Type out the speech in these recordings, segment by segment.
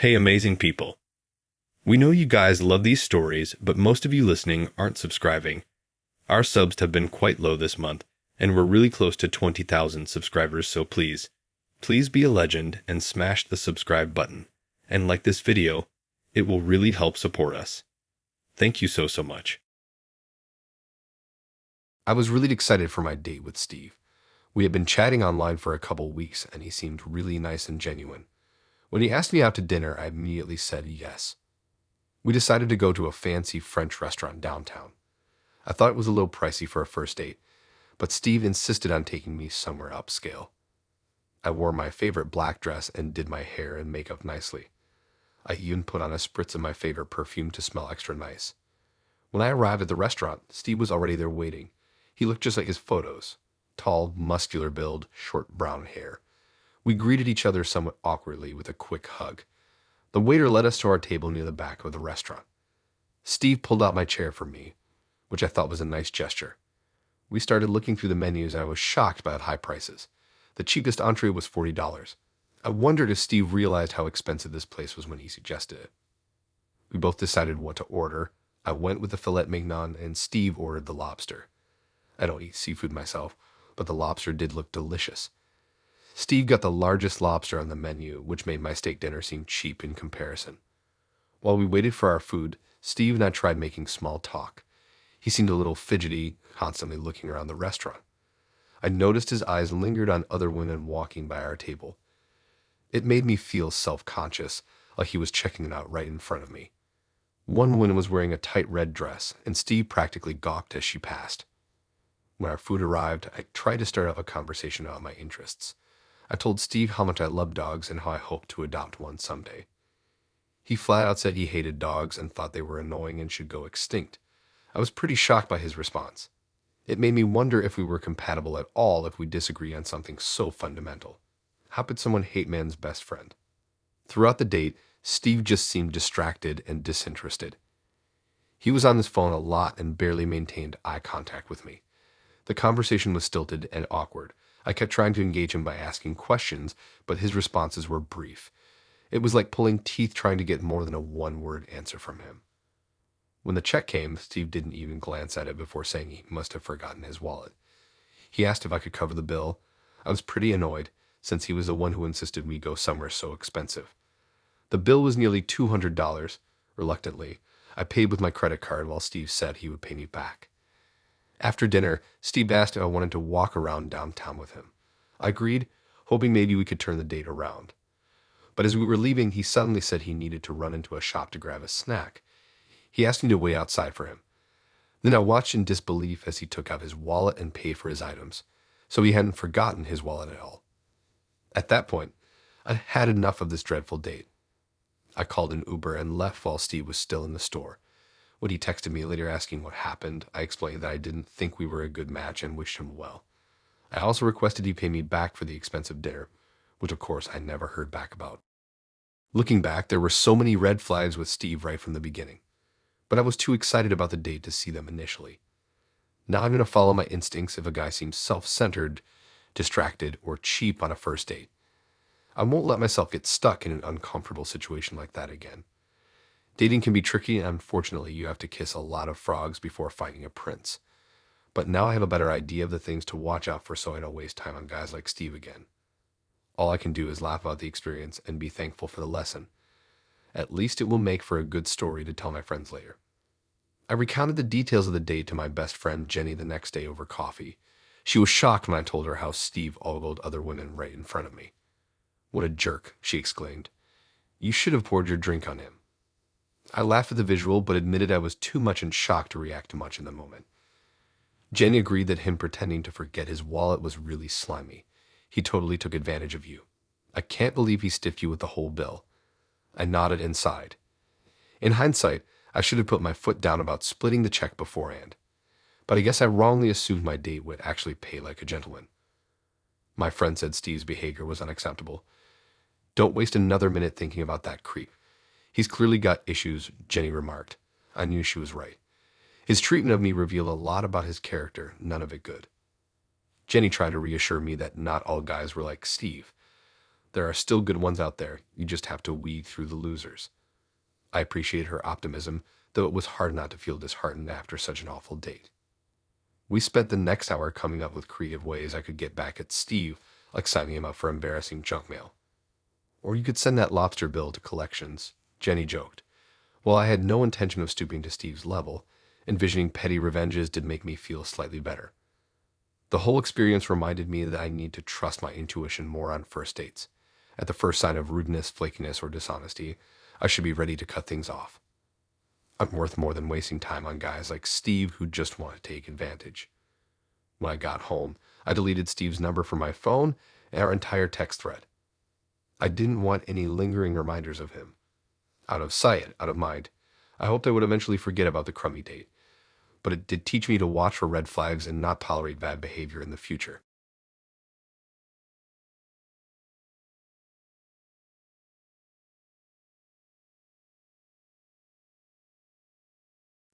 Hey, amazing people. We know you guys love these stories, but most of you listening aren't subscribing. Our subs have been quite low this month, and we're really close to 20,000 subscribers, so please be a legend and smash the subscribe button. And like this video, it will really help support us. Thank you so much. I was really excited for my date with Steve. We had been chatting online for a couple weeks, and he seemed really nice and genuine. When he asked me out to dinner, I immediately said yes. We decided to go to a fancy French restaurant downtown. I thought it was a little pricey for a first date, but Steve insisted on taking me somewhere upscale. I wore my favorite black dress and did my hair and makeup nicely. I even put on a spritz of my favorite perfume to smell extra nice. When I arrived at the restaurant, Steve was already there waiting. He looked just like his photos. Tall, muscular build, short brown hair. We greeted each other somewhat awkwardly with a quick hug. The waiter led us to our table near the back of the restaurant. Steve pulled out my chair for me, which I thought was a nice gesture. We started looking through the menus and I was shocked by the high prices. The cheapest entree was $40. I wondered if Steve realized how expensive this place was when he suggested it. We both decided what to order. I went with the filet mignon and Steve ordered the lobster. I don't eat seafood myself, but the lobster did look delicious. Steve got the largest lobster on the menu, which made my steak dinner seem cheap in comparison. While we waited for our food, Steve and I tried making small talk. He seemed a little fidgety, constantly looking around the restaurant. I noticed his eyes lingered on other women walking by our table. It made me feel self-conscious, like he was checking it out right in front of me. One woman was wearing a tight red dress, and Steve practically gawked as she passed. When our food arrived, I tried to start off a conversation about my interests. I told Steve how much I love dogs and how I hope to adopt one someday. He flat out said he hated dogs and thought they were annoying and should go extinct. I was pretty shocked by his response. It made me wonder if we were compatible at all if we disagree on something so fundamental. How could someone hate man's best friend? Throughout the date, Steve just seemed distracted and disinterested. He was on his phone a lot and barely maintained eye contact with me. The conversation was stilted and awkward. I kept trying to engage him by asking questions, but his responses were brief. It was like pulling teeth trying to get more than a one-word answer from him. When the check came, Steve didn't even glance at it before saying he must have forgotten his wallet. He asked if I could cover the bill. I was pretty annoyed, since he was the one who insisted we go somewhere so expensive. The bill was nearly $200. Reluctantly, I paid with my credit card while Steve said he would pay me back. After dinner, Steve asked if I wanted to walk around downtown with him. I agreed, hoping maybe we could turn the date around. But as we were leaving, he suddenly said he needed to run into a shop to grab a snack. He asked me to wait outside for him. Then I watched in disbelief as he took out his wallet and paid for his items, so he hadn't forgotten his wallet at all. At that point, I'd had enough of this dreadful date. I called an Uber and left while Steve was still in the store. When he texted me later asking what happened, I explained that I didn't think we were a good match and wished him well. I also requested he pay me back for the expensive dinner, which of course I never heard back about. Looking back, there were so many red flags with Steve right from the beginning, but I was too excited about the date to see them initially. Now I'm going to follow my instincts if a guy seems self-centered, distracted, or cheap on a first date. I won't let myself get stuck in an uncomfortable situation like that again. Dating can be tricky, and unfortunately, you have to kiss a lot of frogs before finding a prince. But now I have a better idea of the things to watch out for so I don't waste time on guys like Steve again. All I can do is laugh about the experience and be thankful for the lesson. At least it will make for a good story to tell my friends later. I recounted the details of the date to my best friend Jenny the next day over coffee. She was shocked when I told her how Steve ogled other women right in front of me. "What a jerk," she exclaimed. "You should have poured your drink on him." I laughed at the visual, but admitted I was too much in shock to react much in the moment. Jenny agreed that him pretending to forget his wallet was really slimy. He totally took advantage of you. "I can't believe he stiffed you with the whole bill." I nodded and sighed. In hindsight, I should have put my foot down about splitting the check beforehand. But I guess I wrongly assumed my date would actually pay like a gentleman. My friend said Steve's behavior was unacceptable. "Don't waste another minute thinking about that creep. He's clearly got issues," Jenny remarked. I knew she was right. His treatment of me revealed a lot about his character, none of it good. Jenny tried to reassure me that not all guys were like Steve. There are still good ones out there. You just have to weed through the losers. I appreciated her optimism, though it was hard not to feel disheartened after such an awful date. We spent the next hour coming up with creative ways I could get back at Steve, like signing him up for embarrassing junk mail. Or you could send that lobster bill to collections, Jenny joked. While I had no intention of stooping to Steve's level, envisioning petty revenges did make me feel slightly better. The whole experience reminded me that I need to trust my intuition more on first dates. At the first sign of rudeness, flakiness, or dishonesty, I should be ready to cut things off. I'm worth more than wasting time on guys like Steve who just want to take advantage. When I got home, I deleted Steve's number from my phone and our entire text thread. I didn't want any lingering reminders of him. Out of sight, out of mind. I hoped I would eventually forget about the crummy date, but it did teach me to watch for red flags and not tolerate bad behavior in the future.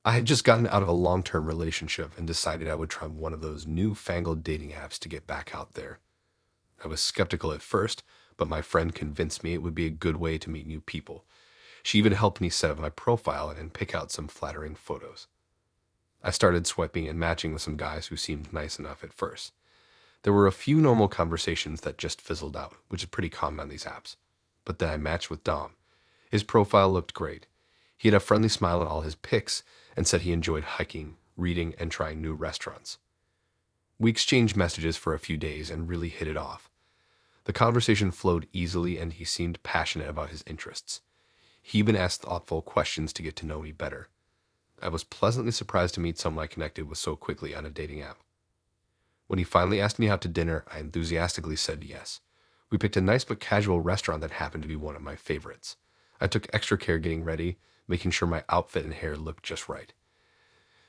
I had just gotten out of a long-term relationship and decided I would try one of those newfangled dating apps to get back out there. I was skeptical at first, but my friend convinced me it would be a good way to meet new people. She even helped me set up my profile and pick out some flattering photos. I started swiping and matching with some guys who seemed nice enough at first. There were a few normal conversations that just fizzled out, which is pretty common on these apps. But then I matched with Dom. His profile looked great. He had a friendly smile in all his pics and said he enjoyed hiking, reading, and trying new restaurants. We exchanged messages for a few days and really hit it off. The conversation flowed easily and he seemed passionate about his interests. He even asked thoughtful questions to get to know me better. I was pleasantly surprised to meet someone I connected with so quickly on a dating app. When he finally asked me out to dinner, I enthusiastically said yes. We picked a nice but casual restaurant that happened to be one of my favorites. I took extra care getting ready, making sure my outfit and hair looked just right.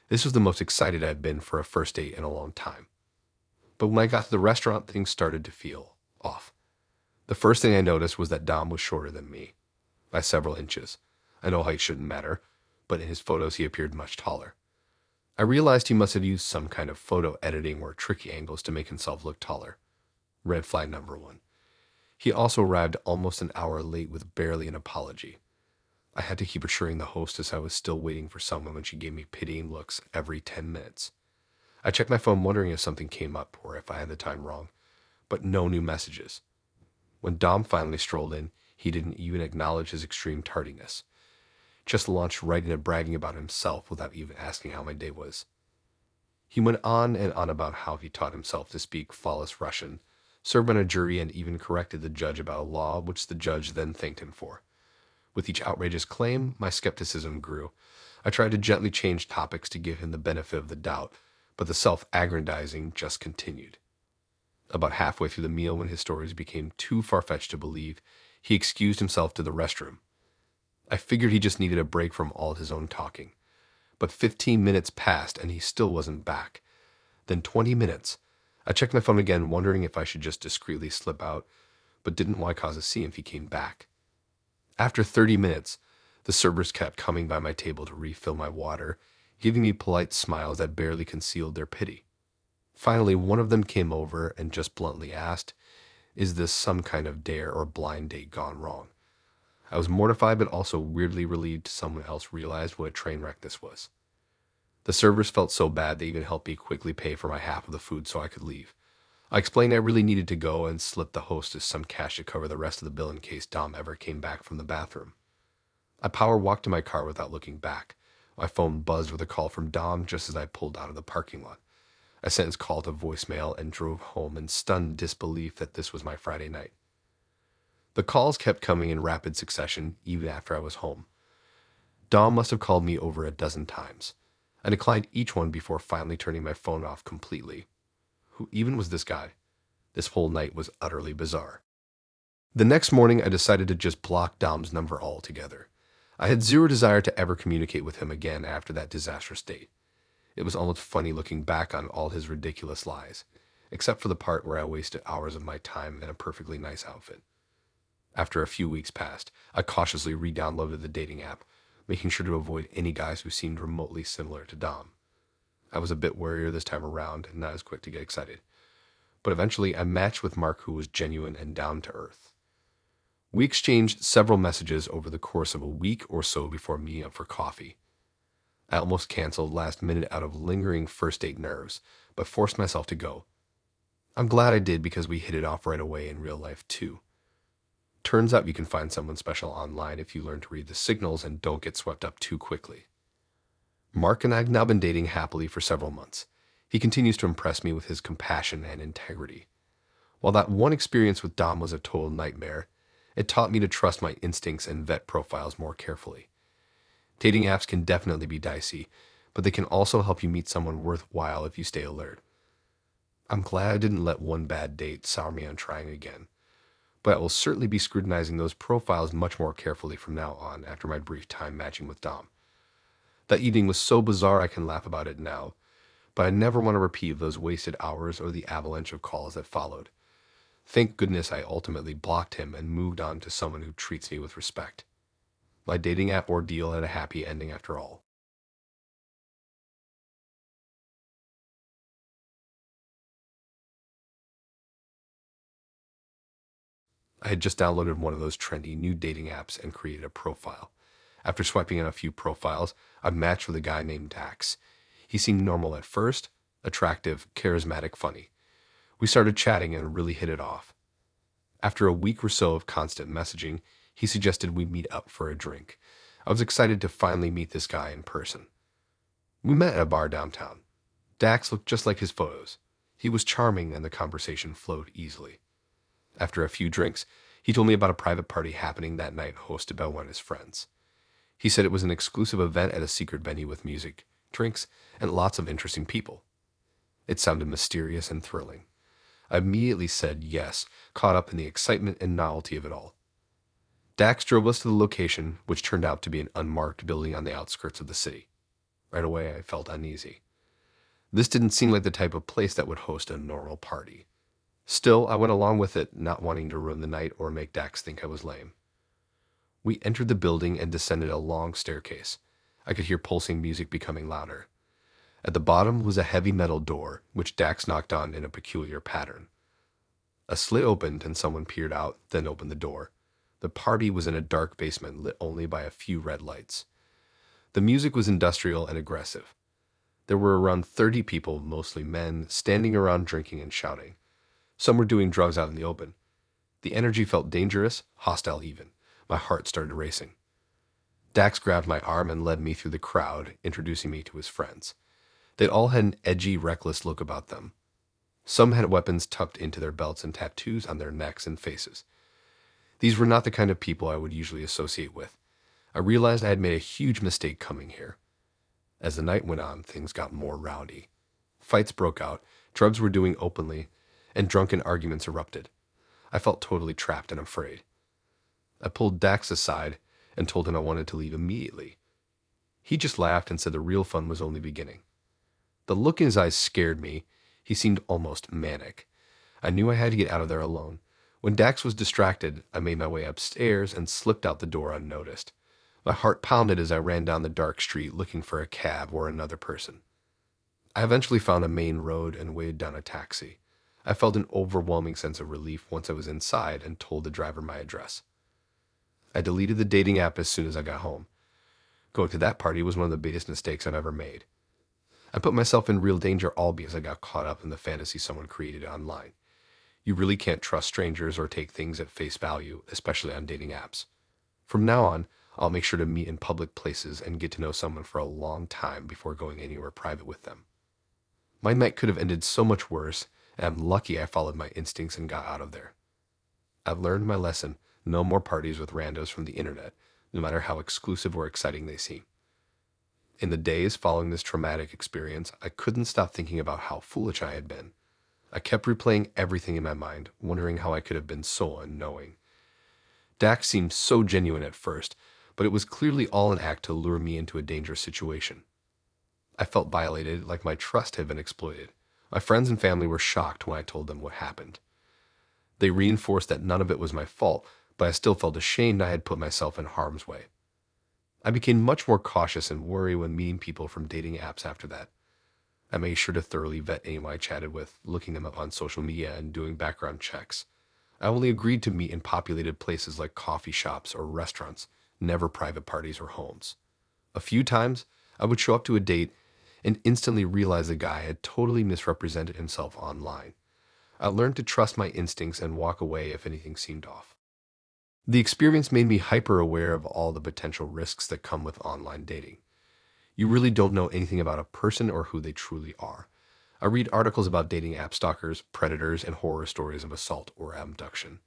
This was the most excited I'd been for a first date in a long time. But when I got to the restaurant, things started to feel off. The first thing I noticed was that Dom was shorter than me, by several inches. I know height shouldn't matter, but in his photos he appeared much taller. I realized he must have used some kind of photo editing or tricky angles to make himself look taller. Red flag number one. He also arrived almost an hour late with barely an apology. I had to keep assuring the hostess I was still waiting for someone when she gave me pitying looks every 10 minutes. I checked my phone wondering if something came up or if I had the time wrong, but no new messages. When Dom finally strolled in, he didn't even acknowledge his extreme tardiness. Just launched right into bragging about himself without even asking how my day was. He went on and on about how he taught himself to speak flawless Russian, served on a jury, and even corrected the judge about a law which the judge then thanked him for. With each outrageous claim, my skepticism grew. I tried to gently change topics to give him the benefit of the doubt, but the self-aggrandizing just continued. About halfway through the meal, when his stories became too far-fetched to believe, he excused himself to the restroom. I figured he just needed a break from all his own talking. But 15 minutes passed and he still wasn't back. Then 20 minutes. I checked my phone again, wondering if I should just discreetly slip out, but didn't want to cause a scene if he came back. After 30 minutes, the servers kept coming by my table to refill my water, giving me polite smiles that barely concealed their pity. Finally, one of them came over and just bluntly asked, "Is this some kind of dare or blind date gone wrong?" I was mortified but also weirdly relieved someone else realized what a train wreck this was. The servers felt so bad they even helped me quickly pay for my half of the food so I could leave. I explained I really needed to go and slipped the hostess some cash to cover the rest of the bill in case Dom ever came back from the bathroom. I power walked to my car without looking back. My phone buzzed with a call from Dom just as I pulled out of the parking lot. I sent his call to voicemail and drove home in stunned disbelief that this was my Friday night. The calls kept coming in rapid succession even after I was home. Dom must have called me over a dozen times. I declined each one before finally turning my phone off completely. Who even was this guy? This whole night was utterly bizarre. The next morning, I decided to just block Dom's number altogether. I had zero desire to ever communicate with him again after that disastrous date. It was almost funny looking back on all his ridiculous lies, except for the part where I wasted hours of my time in a perfectly nice outfit. After a few weeks passed, I cautiously re-downloaded the dating app, making sure to avoid any guys who seemed remotely similar to Dom. I was a bit warier this time around and not as quick to get excited. But eventually I matched with Mark, who was genuine and down to earth. We exchanged several messages over the course of a week or so before meeting up for coffee. I almost canceled last minute out of lingering first date nerves, but forced myself to go. I'm glad I did because we hit it off right away in real life too. Turns out you can find someone special online if you learn to read the signals and don't get swept up too quickly. Mark and I have now been dating happily for several months. He continues to impress me with his compassion and integrity. While that one experience with Dom was a total nightmare, it taught me to trust my instincts and vet profiles more carefully. Dating apps can definitely be dicey, but they can also help you meet someone worthwhile if you stay alert. I'm glad I didn't let one bad date sour me on trying again, but I will certainly be scrutinizing those profiles much more carefully from now on after my brief time matching with Dom. That evening was so bizarre I can laugh about it now, but I never want to repeat those wasted hours or the avalanche of calls that followed. Thank goodness I ultimately blocked him and moved on to someone who treats me with respect. My dating app ordeal had a happy ending after all. I had just downloaded one of those trendy new dating apps and created a profile. After swiping on a few profiles, I matched with a guy named Dax. He seemed normal at first, attractive, charismatic, funny. We started chatting and really hit it off. After a week or so of constant messaging, he suggested we meet up for a drink. I was excited to finally meet this guy in person. We met at a bar downtown. Dax looked just like his photos. He was charming and the conversation flowed easily. After a few drinks, he told me about a private party happening that night hosted by one of his friends. He said it was an exclusive event at a secret venue with music, drinks, and lots of interesting people. It sounded mysterious and thrilling. I immediately said yes, caught up in the excitement and novelty of it all. Dax drove us to the location, which turned out to be an unmarked building on the outskirts of the city. Right away, I felt uneasy. This didn't seem like the type of place that would host a normal party. Still, I went along with it, not wanting to ruin the night or make Dax think I was lame. We entered the building and descended a long staircase. I could hear pulsing music becoming louder. At the bottom was a heavy metal door, which Dax knocked on in a peculiar pattern. A slit opened and someone peered out, then opened the door. The party was in a dark basement lit only by a few red lights. The music was industrial and aggressive. There were around 30 people, mostly men, standing around drinking and shouting. Some were doing drugs out in the open. The energy felt dangerous, hostile even. My heart started racing. Dax grabbed my arm and led me through the crowd, introducing me to his friends. They all had an edgy, reckless look about them. Some had weapons tucked into their belts and tattoos on their necks and faces. These were not the kind of people I would usually associate with. I realized I had made a huge mistake coming here. As the night went on, things got more rowdy. Fights broke out, drugs were doing openly, and drunken arguments erupted. I felt totally trapped and afraid. I pulled Dax aside and told him I wanted to leave immediately. He just laughed and said the real fun was only beginning. The look in his eyes scared me. He seemed almost manic. I knew I had to get out of there alone. When Dax was distracted, I made my way upstairs and slipped out the door unnoticed. My heart pounded as I ran down the dark street looking for a cab or another person. I eventually found a main road and waited down a taxi. I felt an overwhelming sense of relief once I was inside and told the driver my address. I deleted the dating app as soon as I got home. Going to that party was one of the biggest mistakes I've ever made. I put myself in real danger all because I got caught up in the fantasy someone created online. You really can't trust strangers or take things at face value, especially on dating apps. From now on, I'll make sure to meet in public places and get to know someone for a long time before going anywhere private with them. My night could have ended so much worse, and I'm lucky I followed my instincts and got out of there. I've learned my lesson: no more parties with randos from the internet, no matter how exclusive or exciting they seem. In the days following this traumatic experience, I couldn't stop thinking about how foolish I had been. I kept replaying everything in my mind, wondering how I could have been so unknowing. Dax seemed so genuine at first, but it was clearly all an act to lure me into a dangerous situation. I felt violated, like my trust had been exploited. My friends and family were shocked when I told them what happened. They reinforced that none of it was my fault, but I still felt ashamed I had put myself in harm's way. I became much more cautious and wary when meeting people from dating apps after that. I made sure to thoroughly vet anyone I chatted with, looking them up on social media and doing background checks. I only agreed to meet in populated places like coffee shops or restaurants, never private parties or homes. A few times, I would show up to a date and instantly realize the guy had totally misrepresented himself online. I learned to trust my instincts and walk away if anything seemed off. The experience made me hyper aware of all the potential risks that come with online dating. You really don't know anything about a person or who they truly are. I read articles about dating app stalkers, predators, and horror stories of assault or abduction.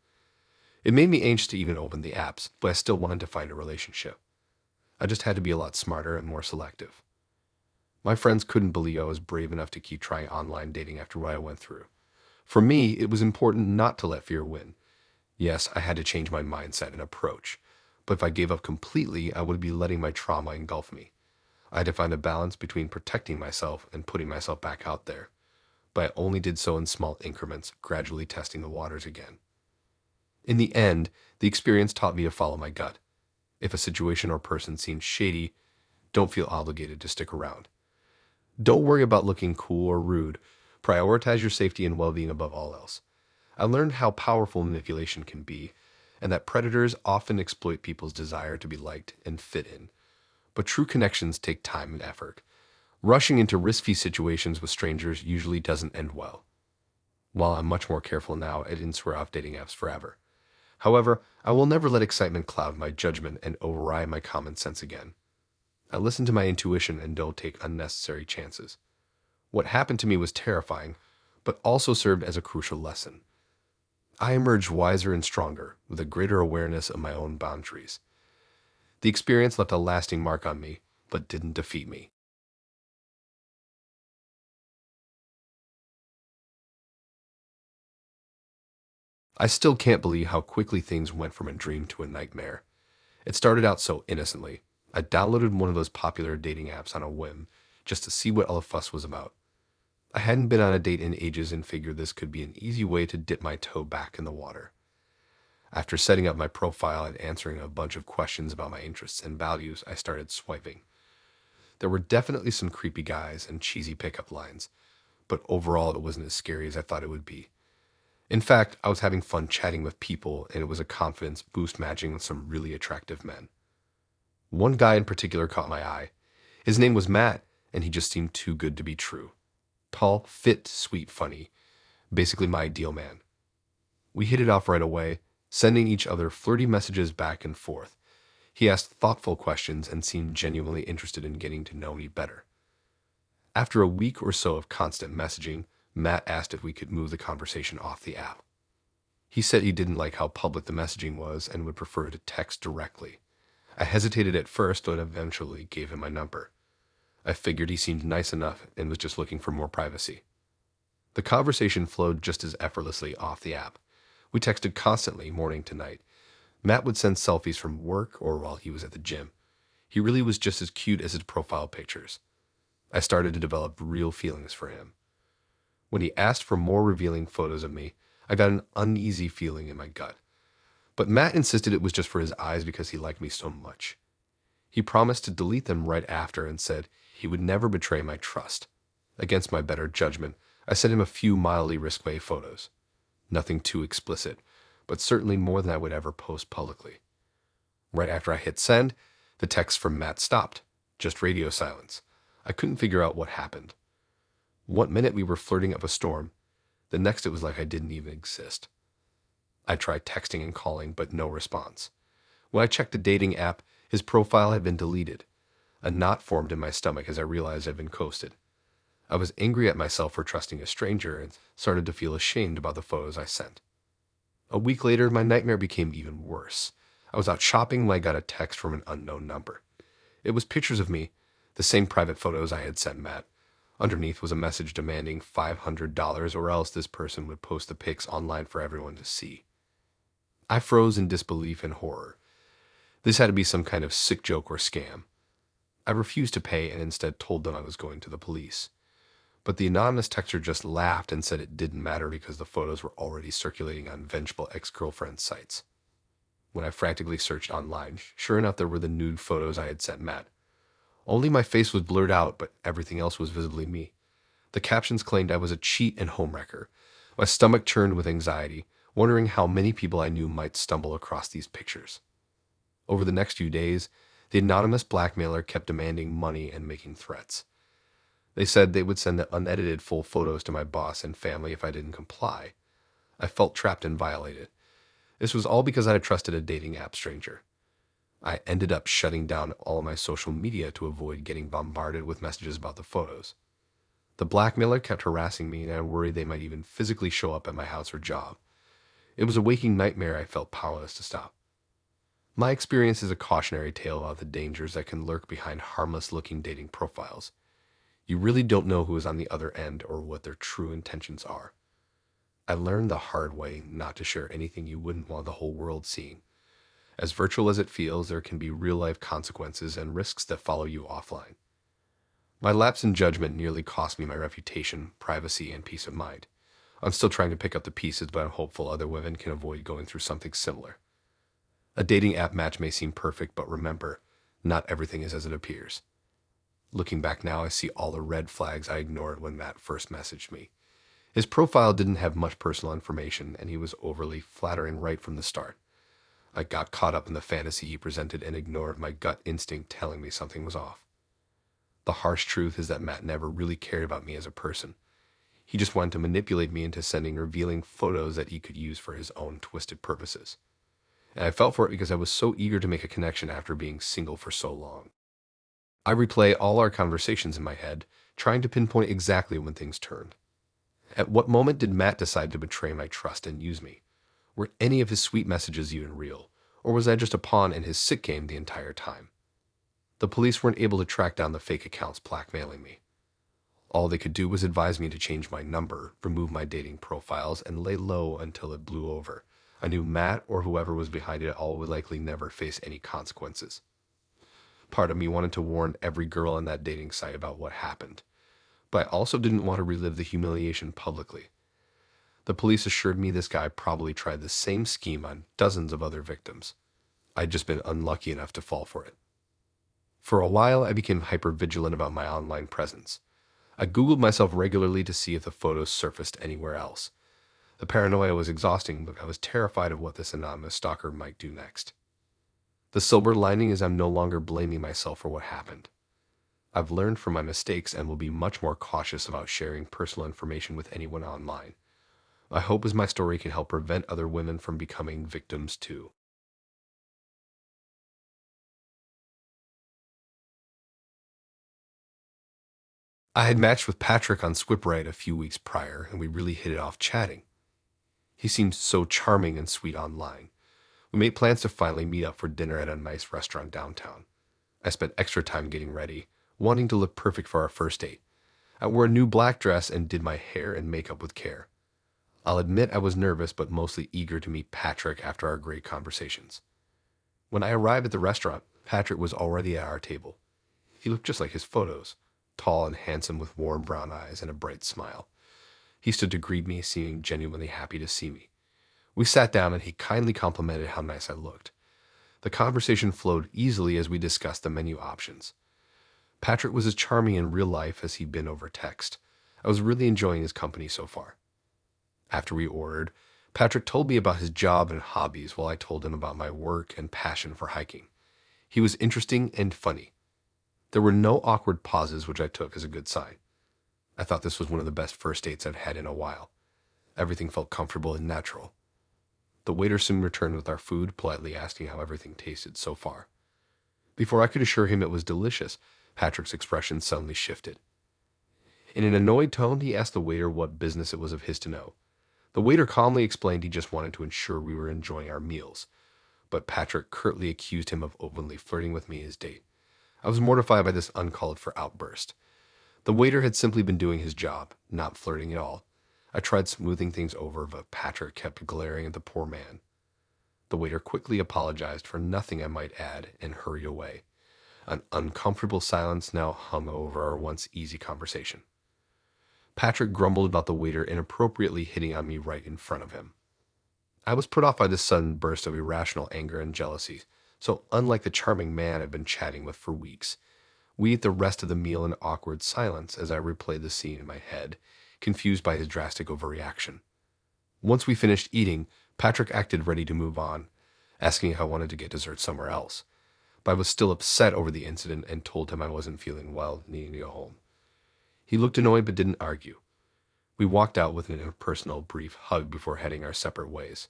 It made me anxious to even open the apps, but I still wanted to find a relationship. I just had to be a lot smarter and more selective. My friends couldn't believe I was brave enough to keep trying online dating after what I went through. For me, it was important not to let fear win. Yes, I had to change my mindset and approach, but if I gave up completely, I would be letting my trauma engulf me. I had to find a balance between protecting myself and putting myself back out there, but I only did so in small increments, gradually testing the waters again. In the end, the experience taught me to follow my gut. If a situation or person seems shady, don't feel obligated to stick around. Don't worry about looking cool or rude. Prioritize your safety and well-being above all else. I learned how powerful manipulation can be, and that predators often exploit people's desire to be liked and fit in. But true connections take time and effort. Rushing into risky situations with strangers usually doesn't end well. While I'm much more careful now, I didn't swear off dating apps forever. However, I will never let excitement cloud my judgment and override my common sense again. I listen to my intuition and don't take unnecessary chances. What happened to me was terrifying, but also served as a crucial lesson. I emerged wiser and stronger, with a greater awareness of my own boundaries. The experience left a lasting mark on me, but didn't defeat me. I still can't believe how quickly things went from a dream to a nightmare. It started out so innocently. I downloaded one of those popular dating apps on a whim, just to see what all the fuss was about. I hadn't been on a date in ages and figured this could be an easy way to dip my toe back in the water. After setting up my profile and answering a bunch of questions about my interests and values, I started swiping. There were definitely some creepy guys and cheesy pickup lines, but overall it wasn't as scary as I thought it would be. In fact, I was having fun chatting with people, and it was a confidence boost matching with some really attractive men. One guy in particular caught my eye. His name was Matt, and he just seemed too good to be true. Tall, fit, sweet, funny. Basically my ideal man. We hit it off right away, sending each other flirty messages back and forth. He asked thoughtful questions and seemed genuinely interested in getting to know me better. After a week or so of constant messaging, Matt asked if we could move the conversation off the app. He said he didn't like how public the messaging was and would prefer to text directly. I hesitated at first, but eventually gave him my number. I figured he seemed nice enough and was just looking for more privacy. The conversation flowed just as effortlessly off the app. We texted constantly, morning to night. Matt would send selfies from work or while he was at the gym. He really was just as cute as his profile pictures. I started to develop real feelings for him. When he asked for more revealing photos of me, I got an uneasy feeling in my gut. But Matt insisted it was just for his eyes because he liked me so much. He promised to delete them right after and said he would never betray my trust. Against my better judgment, I sent him a few mildly risque photos. Nothing too explicit, but certainly more than I would ever post publicly. Right after I hit send, the text from Matt stopped. Just radio silence. I couldn't figure out what happened. One minute we were flirting up a storm. The next it was like I didn't even exist. I tried texting and calling, but no response. When I checked the dating app, his profile had been deleted. A knot formed in my stomach as I realized I'd been ghosted. I was angry at myself for trusting a stranger and started to feel ashamed about the photos I sent. A week later, my nightmare became even worse. I was out shopping when I got a text from an unknown number. It was pictures of me, the same private photos I had sent Matt. Underneath was a message demanding $500 or else this person would post the pics online for everyone to see. I froze in disbelief and horror. This had to be some kind of sick joke or scam. I refused to pay and instead told them I was going to the police. But the anonymous texter just laughed and said it didn't matter because the photos were already circulating on vengeful ex-girlfriend sites. When I frantically searched online, sure enough there were the nude photos I had sent Matt. Only my face was blurred out, but everything else was visibly me. The captions claimed I was a cheat and homewrecker. My stomach churned with anxiety. wondering how many people I knew might stumble across these pictures. Over the next few days, the anonymous blackmailer kept demanding money and making threats. They said they would send the unedited full photos to my boss and family if I didn't comply. I felt trapped and violated. This was all because I had trusted a dating app stranger. I ended up shutting down all of my social media to avoid getting bombarded with messages about the photos. The blackmailer kept harassing me, and I worried they might even physically show up at my house or job. It was a waking nightmare I felt powerless to stop. My experience is a cautionary tale about the dangers that can lurk behind harmless-looking dating profiles. You really don't know who is on the other end or what their true intentions are. I learned the hard way not to share anything you wouldn't want the whole world seeing. As virtual as it feels, there can be real-life consequences and risks that follow you offline. My lapse in judgment nearly cost me my reputation, privacy, and peace of mind. I'm still trying to pick up the pieces, but I'm hopeful other women can avoid going through something similar. A dating app match may seem perfect, but remember, not everything is as it appears. Looking back now, I see all the red flags I ignored when Matt first messaged me. His profile didn't have much personal information, and he was overly flattering right from the start. I got caught up in the fantasy he presented and ignored my gut instinct telling me something was off. The harsh truth is that Matt never really cared about me as a person. He just wanted to manipulate me into sending revealing photos that he could use for his own twisted purposes. And I felt for it because I was so eager to make a connection after being single for so long. I replay all our conversations in my head, trying to pinpoint exactly when things turned. At what moment did Matt decide to betray my trust and use me? Were any of his sweet messages even real, or was I just a pawn in his sick game the entire time? The police weren't able to track down the fake accounts blackmailing me. All they could do was advise me to change my number, remove my dating profiles, and lay low until it blew over. I knew Matt or whoever was behind it all would likely never face any consequences. Part of me wanted to warn every girl on that dating site about what happened, but I also didn't want to relive the humiliation publicly. The police assured me this guy probably tried the same scheme on dozens of other victims. I'd just been unlucky enough to fall for it. For a while, I became hyper-vigilant about my online presence. I Googled myself regularly to see if the photos surfaced anywhere else. The paranoia was exhausting, but I was terrified of what this anonymous stalker might do next. The silver lining is I'm no longer blaming myself for what happened. I've learned from my mistakes and will be much more cautious about sharing personal information with anyone online. My hope is my story can help prevent other women from becoming victims too. I had matched with Patrick on Swiprite a few weeks prior, and we really hit it off chatting. He seemed so charming and sweet online. We made plans to finally meet up for dinner at a nice restaurant downtown. I spent extra time getting ready, wanting to look perfect for our first date. I wore a new black dress and did my hair and makeup with care. I'll admit I was nervous, but mostly eager to meet Patrick after our great conversations. When I arrived at the restaurant, Patrick was already at our table. He looked just like his photos, tall and handsome with warm brown eyes and a bright smile. He stood to greet me, seeming genuinely happy to see me. We sat down and he kindly complimented how nice I looked. The conversation flowed easily as we discussed the menu options. Patrick was as charming in real life as he'd been over text. I was really enjoying his company so far. After we ordered, Patrick told me about his job and hobbies while I told him about my work and passion for hiking. He was interesting and funny. There were no awkward pauses, which I took as a good sign. I thought this was one of the best first dates I've had in a while. Everything felt comfortable and natural. The waiter soon returned with our food, politely asking how everything tasted so far. Before I could assure him it was delicious, Patrick's expression suddenly shifted. In an annoyed tone, he asked the waiter what business it was of his to know. The waiter calmly explained he just wanted to ensure we were enjoying our meals, but Patrick curtly accused him of openly flirting with me as date. I was mortified by this uncalled for outburst. The waiter had simply been doing his job, not flirting at all. I tried smoothing things over, but Patrick kept glaring at the poor man. The waiter quickly apologized for nothing I might add and hurried away. An uncomfortable silence now hung over our once easy conversation. Patrick grumbled about the waiter inappropriately hitting on me right in front of him. I was put off by this sudden burst of irrational anger and jealousy, so unlike the charming man I'd been chatting with for weeks, we ate the rest of the meal in awkward silence as I replayed the scene in my head, confused by his drastic overreaction. Once we finished eating, Patrick acted ready to move on, asking if I wanted to get dessert somewhere else. But I was still upset over the incident and told him I wasn't feeling well, needing to go home. He looked annoyed but didn't argue. We walked out with an impersonal, brief hug before heading our separate ways.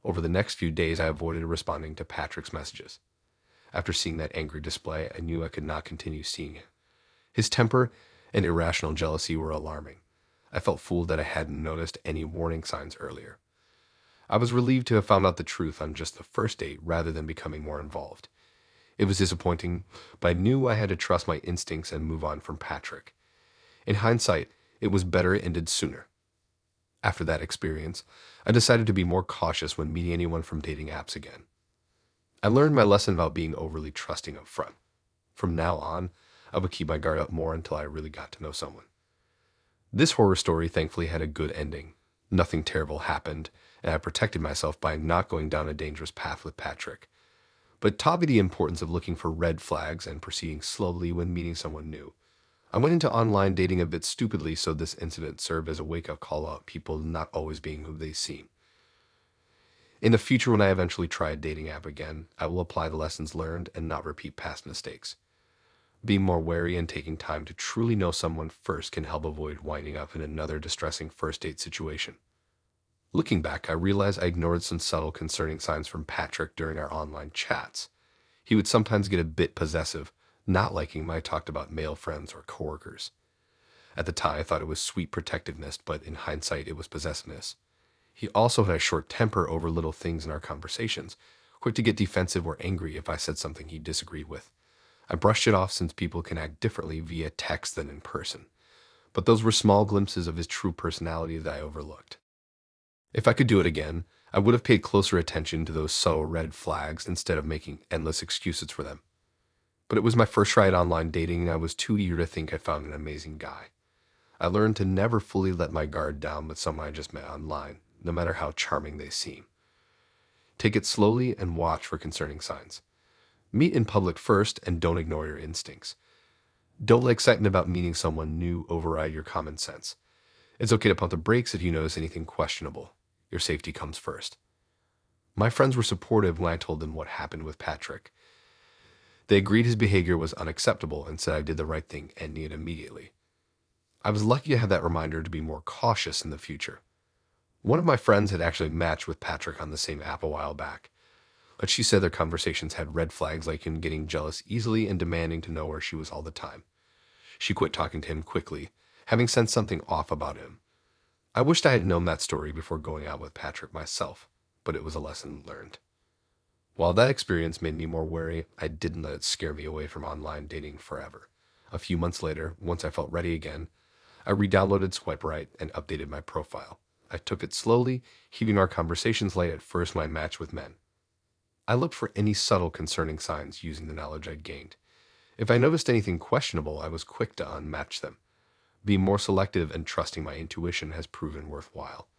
Over the next few days, I avoided responding to Patrick's messages. After seeing that angry display, I knew I could not continue seeing him. His temper and irrational jealousy were alarming. I felt fooled that I hadn't noticed any warning signs earlier. I was relieved to have found out the truth on just the first date rather than becoming more involved. It was disappointing, but I knew I had to trust my instincts and move on from Patrick. In hindsight, it was better it ended sooner. After that experience, I decided to be more cautious when meeting anyone from dating apps again. I learned my lesson about being overly trusting up front. From now on, I would keep my guard up more until I really got to know someone. This horror story thankfully had a good ending. Nothing terrible happened, and I protected myself by not going down a dangerous path with Patrick. But it taught me the importance of looking for red flags and proceeding slowly when meeting someone new. I went into online dating a bit stupidly, so this incident served as a wake-up call about people not always being who they seem. In the future, when I eventually try a dating app again, I will apply the lessons learned and not repeat past mistakes. Being more wary and taking time to truly know someone first can help avoid winding up in another distressing first date situation. Looking back, I realized I ignored some subtle concerning signs from Patrick during our online chats. He would sometimes get a bit possessive, not liking when I talked about male friends or coworkers. At the time, I thought it was sweet protectiveness, but in hindsight, it was possessiveness. He also had a short temper over little things in our conversations, quick to get defensive or angry if I said something he disagreed with. I brushed it off since people can act differently via text than in person. But those were small glimpses of his true personality that I overlooked. If I could do it again, I would have paid closer attention to those subtle red flags instead of making endless excuses for them. But it was my first try at online dating, and I was too eager to think I found an amazing guy. I learned to never fully let my guard down with someone I just met online, no matter how charming they seem. Take it slowly and watch for concerning signs. Meet in public first and don't ignore your instincts. Don't let excitement about meeting someone new override your common sense. It's okay to pump the brakes if you notice anything questionable. Your safety comes first. My friends were supportive when I told them what happened with Patrick. They agreed his behavior was unacceptable and said I did the right thing, ending it immediately. I was lucky to have that reminder to be more cautious in the future. One of my friends had actually matched with Patrick on the same app a while back, but she said their conversations had red flags like him getting jealous easily and demanding to know where she was all the time. She quit talking to him quickly, having sensed something off about him. I wished I had known that story before going out with Patrick myself, but it was a lesson learned. While that experience made me more wary, I didn't let it scare me away from online dating forever. A few months later, once I felt ready again, I re-downloaded Swipe Right and updated my profile. I took it slowly, keeping our conversations light at first when I matched with men. I looked for any subtle concerning signs using the knowledge I'd gained. If I noticed anything questionable, I was quick to unmatch them. Being more selective and trusting my intuition has proven worthwhile.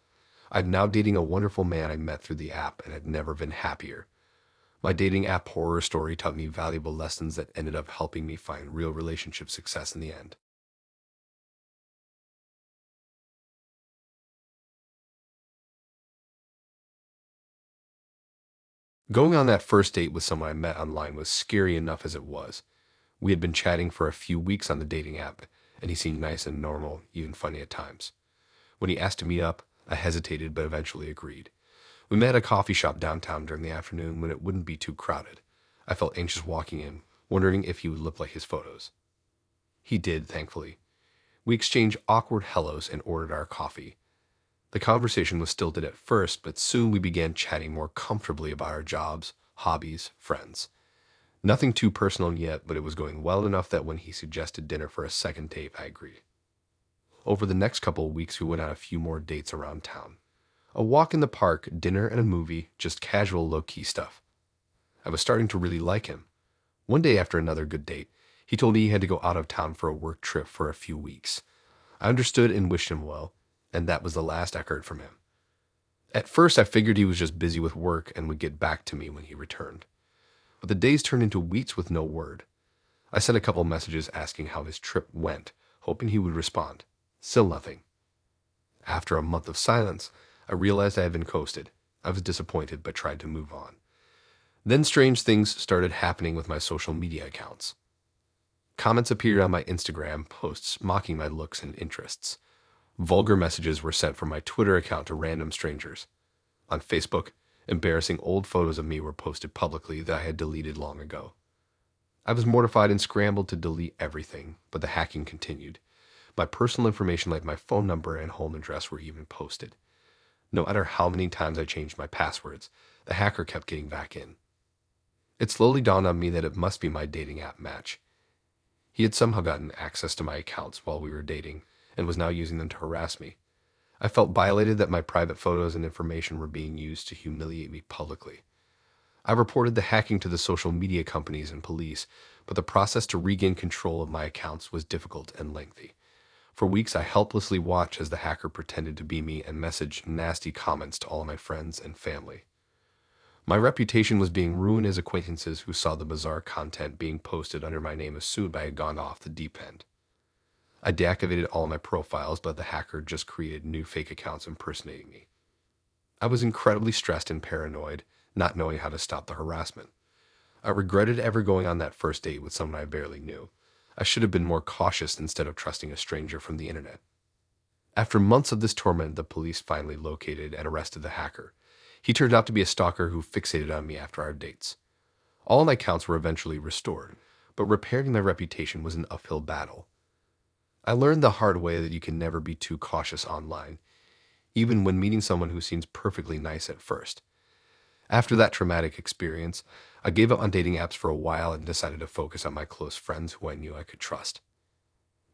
I'm now dating a wonderful man I met through the app and had never been happier. My dating app horror story taught me valuable lessons that ended up helping me find real relationship success in the end. Going on that first date with someone I met online was scary enough as it was. We had been chatting for a few weeks on the dating app, and he seemed nice and normal, even funny at times. When he asked to meet up, I hesitated but eventually agreed. We met at a coffee shop downtown during the afternoon when it wouldn't be too crowded. I felt anxious walking in, wondering if he would look like his photos. He did, thankfully. We exchanged awkward hellos and ordered our coffee. The conversation was stilted at first, but soon we began chatting more comfortably about our jobs, hobbies, friends. Nothing too personal yet, but it was going well enough that when he suggested dinner for a second date, I agreed. Over the next couple of weeks, we went on a few more dates around town. A walk in the park, dinner and a movie, just casual low-key stuff. I was starting to really like him. One day after another good date, he told me he had to go out of town for a work trip for a few weeks. I understood and wished him well, and that was the last I heard from him. At first, I figured he was just busy with work and would get back to me when he returned. But the days turned into weeks with no word. I sent a couple messages asking how his trip went, hoping he would respond. Still nothing. After a month of silence, I realized I had been ghosted. I was disappointed but tried to move on. Then strange things started happening with my social media accounts. Comments appeared on my Instagram posts mocking my looks and interests. Vulgar messages were sent from my Twitter account to random strangers. On Facebook, embarrassing old photos of me were posted publicly that I had deleted long ago. I was mortified and scrambled to delete everything, but the hacking continued. My personal information like my phone number and home address were even posted. No matter how many times I changed my passwords, the hacker kept getting back in. It slowly dawned on me that it must be my dating app Match. He had somehow gotten access to my accounts while we were dating and was now using them to harass me. I felt violated that my private photos and information were being used to humiliate me publicly. I reported the hacking to the social media companies and police, but the process to regain control of my accounts was difficult and lengthy. For weeks, I helplessly watched as the hacker pretended to be me and messaged nasty comments to all of my friends and family. My reputation was being ruined as acquaintances who saw the bizarre content being posted under my name assumed I had gone off the deep end. I deactivated all my profiles, but the hacker just created new fake accounts impersonating me. I was incredibly stressed and paranoid, not knowing how to stop the harassment. I regretted ever going on that first date with someone I barely knew. I should have been more cautious instead of trusting a stranger from the internet. After months of this torment, the police finally located and arrested the hacker. He turned out to be a stalker who fixated on me after our dates. All my accounts were eventually restored, but repairing my reputation was an uphill battle. I learned the hard way that you can never be too cautious online, even when meeting someone who seems perfectly nice at first. After that traumatic experience, I gave up on dating apps for a while and decided to focus on my close friends who I knew I could trust.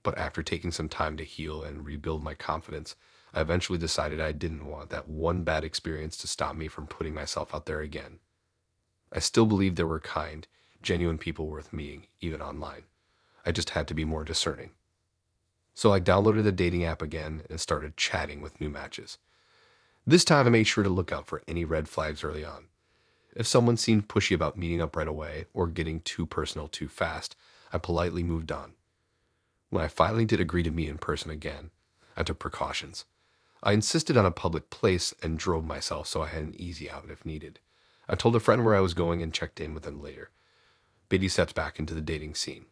But after taking some time to heal and rebuild my confidence, I eventually decided I didn't want that one bad experience to stop me from putting myself out there again. I still believed there were kind, genuine people worth meeting, even online. I just had to be more discerning. So I downloaded the dating app again and started chatting with new matches. This time I made sure to look out for any red flags early on. If someone seemed pushy about meeting up right away or getting too personal too fast, I politely moved on. When I finally did agree to meet in person again, I took precautions. I insisted on a public place and drove myself so I had an easy out if needed. I told a friend where I was going and checked in with them later. Baby steps back into the dating scene.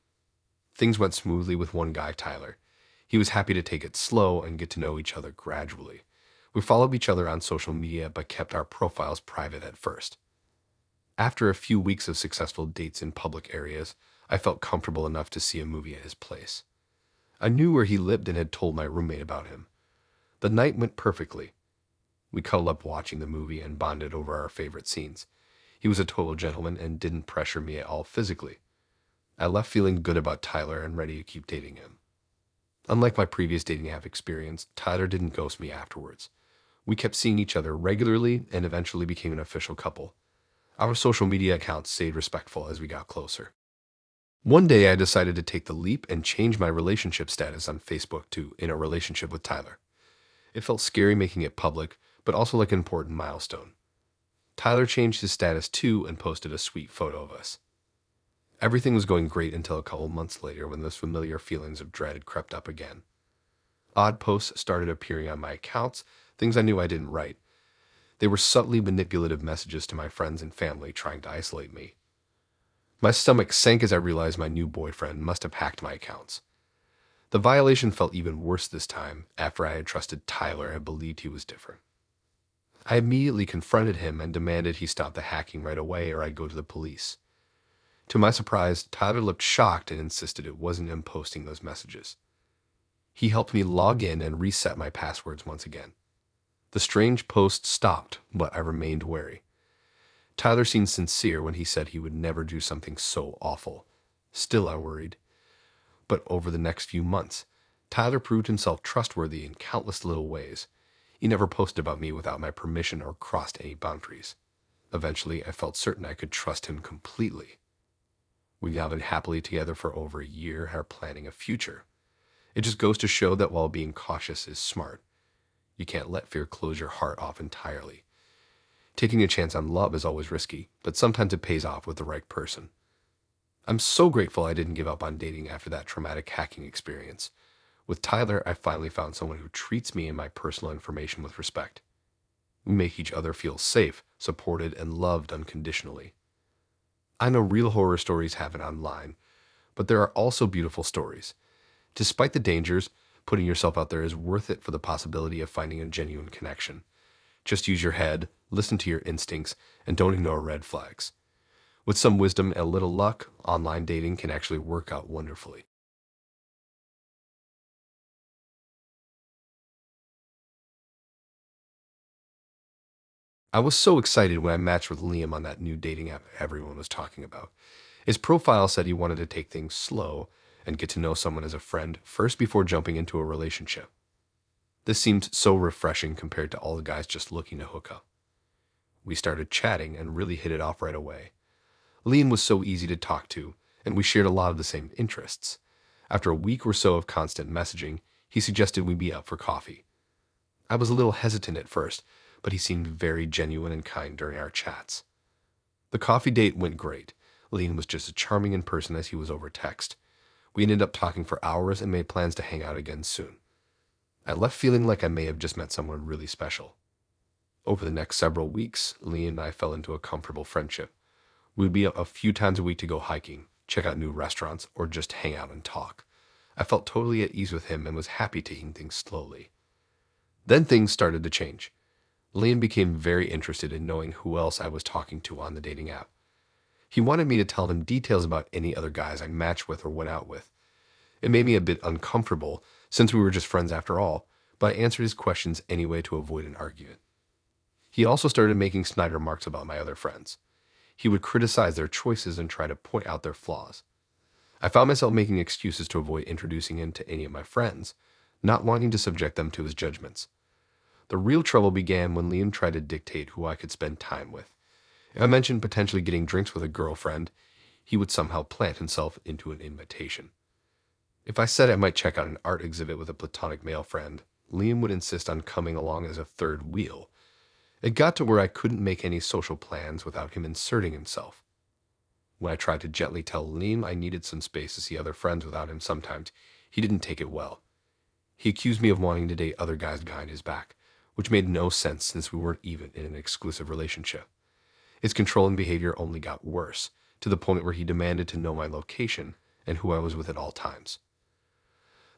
Things went smoothly with one guy, Tyler. He was happy to take it slow and get to know each other gradually. We followed each other on social media but kept our profiles private at first. After a few weeks of successful dates in public areas, I felt comfortable enough to see a movie at his place. I knew where he lived and had told my roommate about him. The night went perfectly. We cuddled up watching the movie and bonded over our favorite scenes. He was a total gentleman and didn't pressure me at all physically. I left feeling good about Tyler and ready to keep dating him. Unlike my previous dating app experience, Tyler didn't ghost me afterwards. We kept seeing each other regularly and eventually became an official couple. Our social media accounts stayed respectful as we got closer. One day I decided to take the leap and change my relationship status on Facebook to in a relationship with Tyler. It felt scary making it public, but also like an important milestone. Tyler changed his status too and posted a sweet photo of us. Everything was going great until a couple months later when those familiar feelings of dread crept up again. Odd posts started appearing on my accounts, things I knew I didn't write. They were subtly manipulative messages to my friends and family trying to isolate me. My stomach sank as I realized my new boyfriend must have hacked my accounts. The violation felt even worse this time after I had trusted Tyler and believed he was different. I immediately confronted him and demanded he stop the hacking right away or I'd go to the police. To my surprise, Tyler looked shocked and insisted it wasn't him posting those messages. He helped me log in and reset my passwords once again. The strange posts stopped, but I remained wary. Tyler seemed sincere when he said he would never do something so awful. Still, I worried. But over the next few months, Tyler proved himself trustworthy in countless little ways. He never posted about me without my permission or crossed any boundaries. Eventually, I felt certain I could trust him completely. We've now been happily together for over a year and are planning a future. It just goes to show that while being cautious is smart, you can't let fear close your heart off entirely. Taking a chance on love is always risky, but sometimes it pays off with the right person. I'm so grateful I didn't give up on dating after that traumatic hacking experience. With Tyler, I finally found someone who treats me and my personal information with respect. We make each other feel safe, supported, and loved unconditionally. I know real horror stories happen online, but there are also beautiful stories. Despite the dangers, putting yourself out there is worth it for the possibility of finding a genuine connection. Just use your head, listen to your instincts, and don't ignore red flags. With some wisdom and a little luck, online dating can actually work out wonderfully. I was so excited when I matched with Liam on that new dating app everyone was talking about. His profile said he wanted to take things slow and get to know someone as a friend first before jumping into a relationship. This seemed so refreshing compared to all the guys just looking to hook up. We started chatting and really hit it off right away. Liam was so easy to talk to, and we shared a lot of the same interests. After a week or so of constant messaging, he suggested we be out for coffee. I was a little hesitant at first, but he seemed very genuine and kind during our chats. The coffee date went great. Liam was just as charming in person as he was over text. We ended up talking for hours and made plans to hang out again soon. I left feeling like I may have just met someone really special. Over the next several weeks, Liam and I fell into a comfortable friendship. We would be out a few times a week to go hiking, check out new restaurants, or just hang out and talk. I felt totally at ease with him and was happy taking things slowly. Then things started to change. Liam became very interested in knowing who else I was talking to on the dating app. He wanted me to tell him details about any other guys I matched with or went out with. It made me a bit uncomfortable since we were just friends after all, but I answered his questions anyway to avoid an argument. He also started making snide remarks about my other friends. He would criticize their choices and try to point out their flaws. I found myself making excuses to avoid introducing him to any of my friends, not wanting to subject them to his judgments. The real trouble began when Liam tried to dictate who I could spend time with. If I mentioned potentially getting drinks with a girlfriend, he would somehow plant himself into an invitation. If I said I might check out an art exhibit with a platonic male friend, Liam would insist on coming along as a third wheel. It got to where I couldn't make any social plans without him inserting himself. When I tried to gently tell Liam I needed some space to see other friends without him sometimes, he didn't take it well. He accused me of wanting to date other guys behind his back, which made no sense since we weren't even in an exclusive relationship. His controlling behavior only got worse, to the point where he demanded to know my location and who I was with at all times.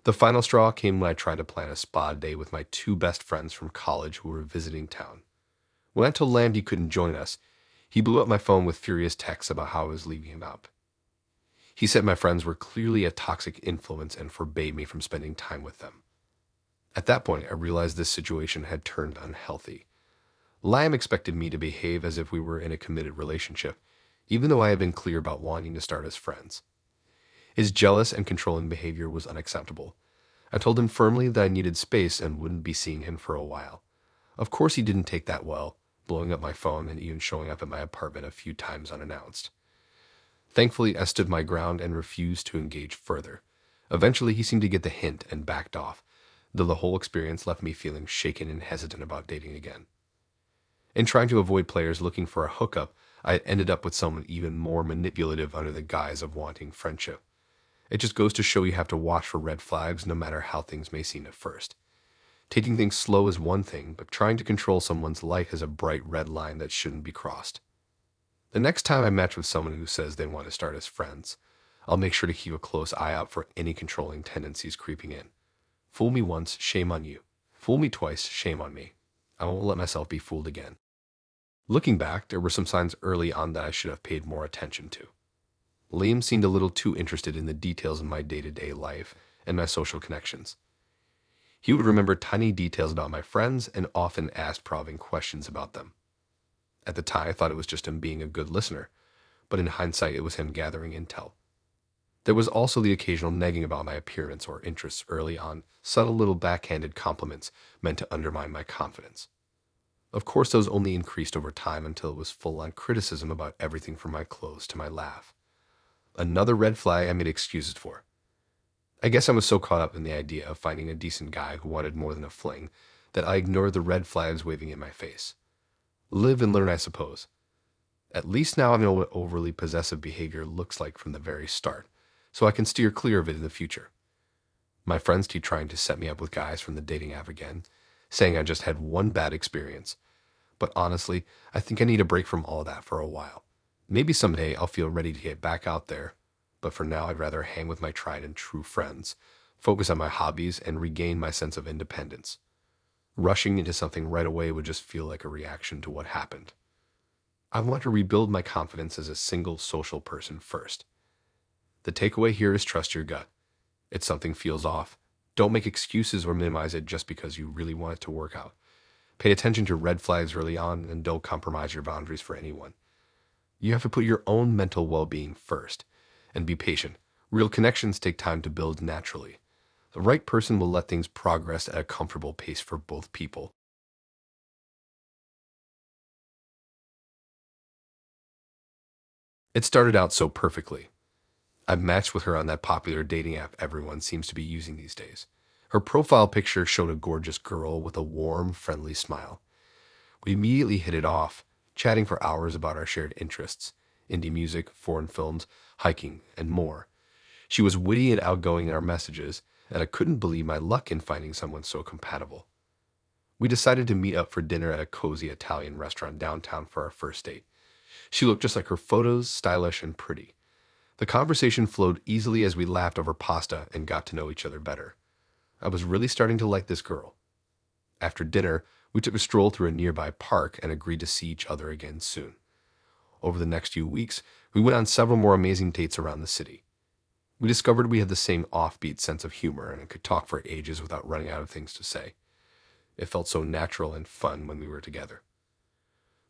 The final straw came when I tried to plan a spa day with my two best friends from college who were visiting town. When I told Lamb he couldn't join us, he blew up my phone with furious texts about how I was leaving him out. He said my friends were clearly a toxic influence and forbade me from spending time with them. At that point, I realized this situation had turned unhealthy. Lamb expected me to behave as if we were in a committed relationship, even though I had been clear about wanting to start as friends. His jealous and controlling behavior was unacceptable. I told him firmly that I needed space and wouldn't be seeing him for a while. Of course, he didn't take that well, blowing up my phone and even showing up at my apartment a few times unannounced. Thankfully, I stood my ground and refused to engage further. Eventually, he seemed to get the hint and backed off, though the whole experience left me feeling shaken and hesitant about dating again. In trying to avoid players looking for a hookup, I ended up with someone even more manipulative under the guise of wanting friendship. It just goes to show you have to watch for red flags no matter how things may seem at first. Taking things slow is one thing, but trying to control someone's life is a bright red line that shouldn't be crossed. The next time I match with someone who says they want to start as friends, I'll make sure to keep a close eye out for any controlling tendencies creeping in. Fool me once, shame on you. Fool me twice, shame on me. I won't let myself be fooled again. Looking back, there were some signs early on that I should have paid more attention to. Liam seemed a little too interested in the details of my day-to-day life and my social connections. He would remember tiny details about my friends and often asked probing questions about them. At the time, I thought it was just him being a good listener, but in hindsight, it was him gathering intel. There was also the occasional nagging about my appearance or interests early on, subtle little backhanded compliments meant to undermine my confidence. Of course, those only increased over time until it was full-on criticism about everything from my clothes to my laugh. Another red flag I made excuses for. I guess I was so caught up in the idea of finding a decent guy who wanted more than a fling that I ignored the red flags waving in my face. Live and learn, I suppose. At least now I know what overly possessive behavior looks like from the very start, so I can steer clear of it in the future. My friends keep trying to set me up with guys from the dating app again, saying I just had one bad experience. But honestly, I think I need a break from all that for a while. Maybe someday I'll feel ready to get back out there, but for now I'd rather hang with my tried and true friends, focus on my hobbies, and regain my sense of independence. Rushing into something right away would just feel like a reaction to what happened. I want to rebuild my confidence as a single social person first. The takeaway here is trust your gut. If something feels off, don't make excuses or minimize it just because you really want it to work out. Pay attention to red flags early on and don't compromise your boundaries for anyone. You have to put your own mental well-being first and be patient. Real connections take time to build naturally. The right person will let things progress at a comfortable pace for both people. It started out so perfectly. I matched with her on that popular dating app everyone seems to be using these days. Her profile picture showed a gorgeous girl with a warm, friendly smile. We immediately hit it off, chatting for hours about our shared interests: indie music, foreign films, hiking, and more. She was witty and outgoing in our messages, and I couldn't believe my luck in finding someone so compatible. We decided to meet up for dinner at a cozy Italian restaurant downtown for our first date. She looked just like her photos, stylish and pretty. The conversation flowed easily as we laughed over pasta and got to know each other better. I was really starting to like this girl. After dinner, we took a stroll through a nearby park and agreed to see each other again soon. Over the next few weeks, we went on several more amazing dates around the city. We discovered we had the same offbeat sense of humor and could talk for ages without running out of things to say. It felt so natural and fun when we were together.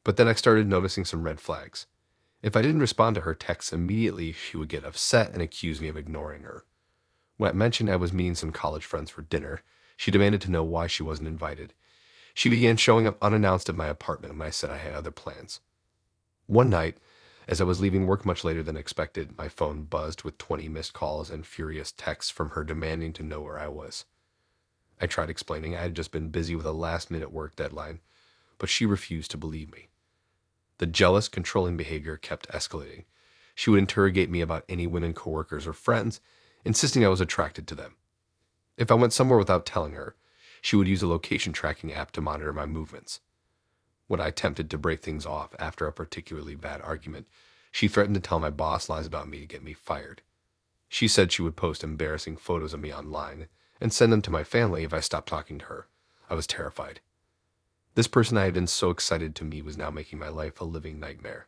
But then I started noticing some red flags. If I didn't respond to her texts immediately, she would get upset and accuse me of ignoring her. When I mentioned I was meeting some college friends for dinner, she demanded to know why she wasn't invited. She began showing up unannounced at my apartment when I said I had other plans. One night, as I was leaving work much later than expected, my phone buzzed with 20 missed calls and furious texts from her demanding to know where I was. I tried explaining I had just been busy with a last-minute work deadline, but she refused to believe me. The jealous, controlling behavior kept escalating. She would interrogate me about any women coworkers or friends, insisting I was attracted to them. If I went somewhere without telling her, she would use a location tracking app to monitor my movements. When I attempted to break things off after a particularly bad argument, she threatened to tell my boss lies about me to get me fired. She said she would post embarrassing photos of me online and send them to my family if I stopped talking to her. I was terrified. This person I had been so excited to meet was now making my life a living nightmare.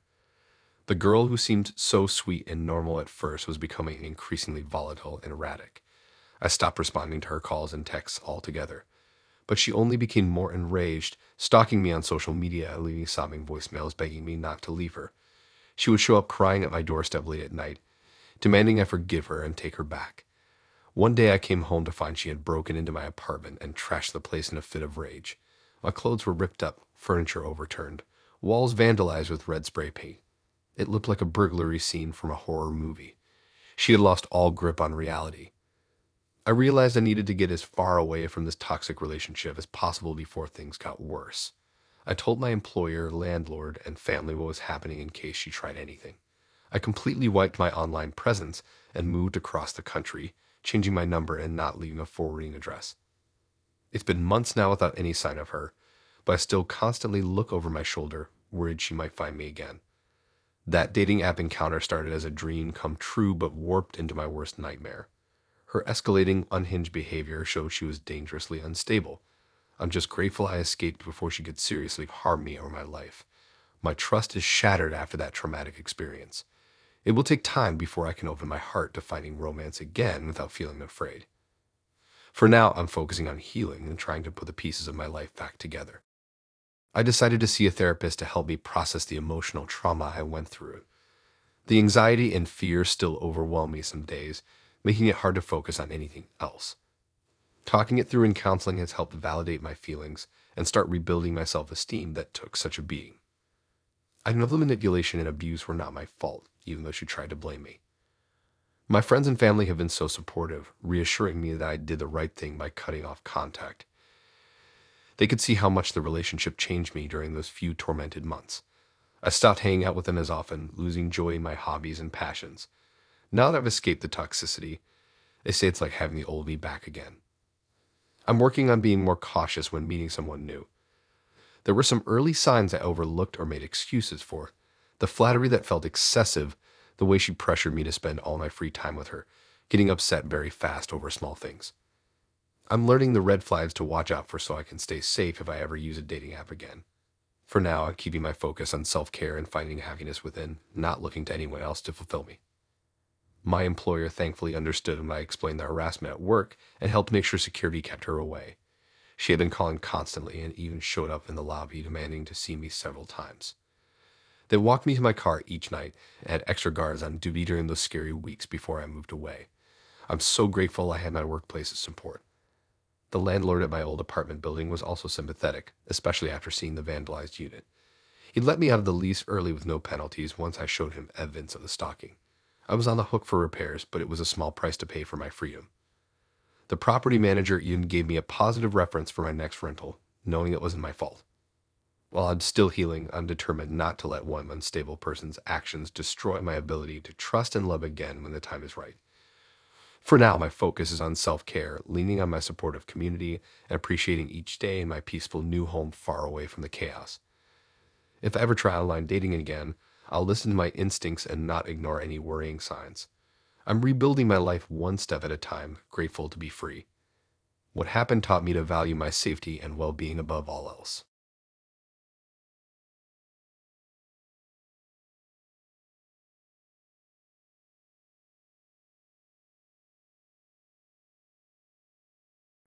The girl who seemed so sweet and normal at first was becoming increasingly volatile and erratic. I stopped responding to her calls and texts altogether, but she only became more enraged, stalking me on social media and leaving sobbing voicemails begging me not to leave her. She would show up crying at my doorstep late at night, demanding I forgive her and take her back. One day I came home to find she had broken into my apartment and trashed the place in a fit of rage. My clothes were ripped up, furniture overturned, walls vandalized with red spray paint. It looked like a burglary scene from a horror movie. She had lost all grip on reality. I realized I needed to get as far away from this toxic relationship as possible before things got worse. I told my employer, landlord, and family what was happening in case she tried anything. I completely wiped my online presence and moved across the country, changing my number and not leaving a forwarding address. It's been months now without any sign of her, but I still constantly look over my shoulder, worried she might find me again. That dating app encounter started as a dream come true but warped into my worst nightmare. Her escalating, unhinged behavior showed she was dangerously unstable. I'm just grateful I escaped before she could seriously harm me or my life. My trust is shattered after that traumatic experience. It will take time before I can open my heart to finding romance again without feeling afraid. For now, I'm focusing on healing and trying to put the pieces of my life back together. I decided to see a therapist to help me process the emotional trauma I went through. The anxiety and fear still overwhelm me some days, making it hard to focus on anything else. Talking it through in counseling has helped validate my feelings and start rebuilding my self-esteem that took such a beating. I know the manipulation and abuse were not my fault, even though she tried to blame me. My friends and family have been so supportive, reassuring me that I did the right thing by cutting off contact. They could see how much the relationship changed me during those few tormented months. I stopped hanging out with them as often, losing joy in my hobbies and passions. Now that I've escaped the toxicity, they say it's like having the old me back again. I'm working on being more cautious when meeting someone new. There were some early signs I overlooked or made excuses for. The flattery that felt excessive, the way she pressured me to spend all my free time with her, getting upset very fast over small things. I'm learning the red flags to watch out for so I can stay safe if I ever use a dating app again. For now, I'm keeping my focus on self-care and finding happiness within, not looking to anyone else to fulfill me. My employer thankfully understood when I explained the harassment at work and helped make sure security kept her away. She had been calling constantly and even showed up in the lobby demanding to see me several times. They walked me to my car each night and had extra guards on duty during those scary weeks before I moved away. I'm so grateful I had my workplace's support. The landlord at my old apartment building was also sympathetic, especially after seeing the vandalized unit. He let me out of the lease early with no penalties once I showed him evidence of the stalking. I was on the hook for repairs, but it was a small price to pay for my freedom. The property manager even gave me a positive reference for my next rental, knowing it wasn't my fault. While I'm still healing, I'm determined not to let one unstable person's actions destroy my ability to trust and love again when the time is right. For now, my focus is on self-care, leaning on my supportive community, and appreciating each day in my peaceful new home far away from the chaos. If I ever try online dating again, I'll listen to my instincts and not ignore any worrying signs. I'm rebuilding my life one step at a time, grateful to be free. What happened taught me to value my safety and well-being above all else.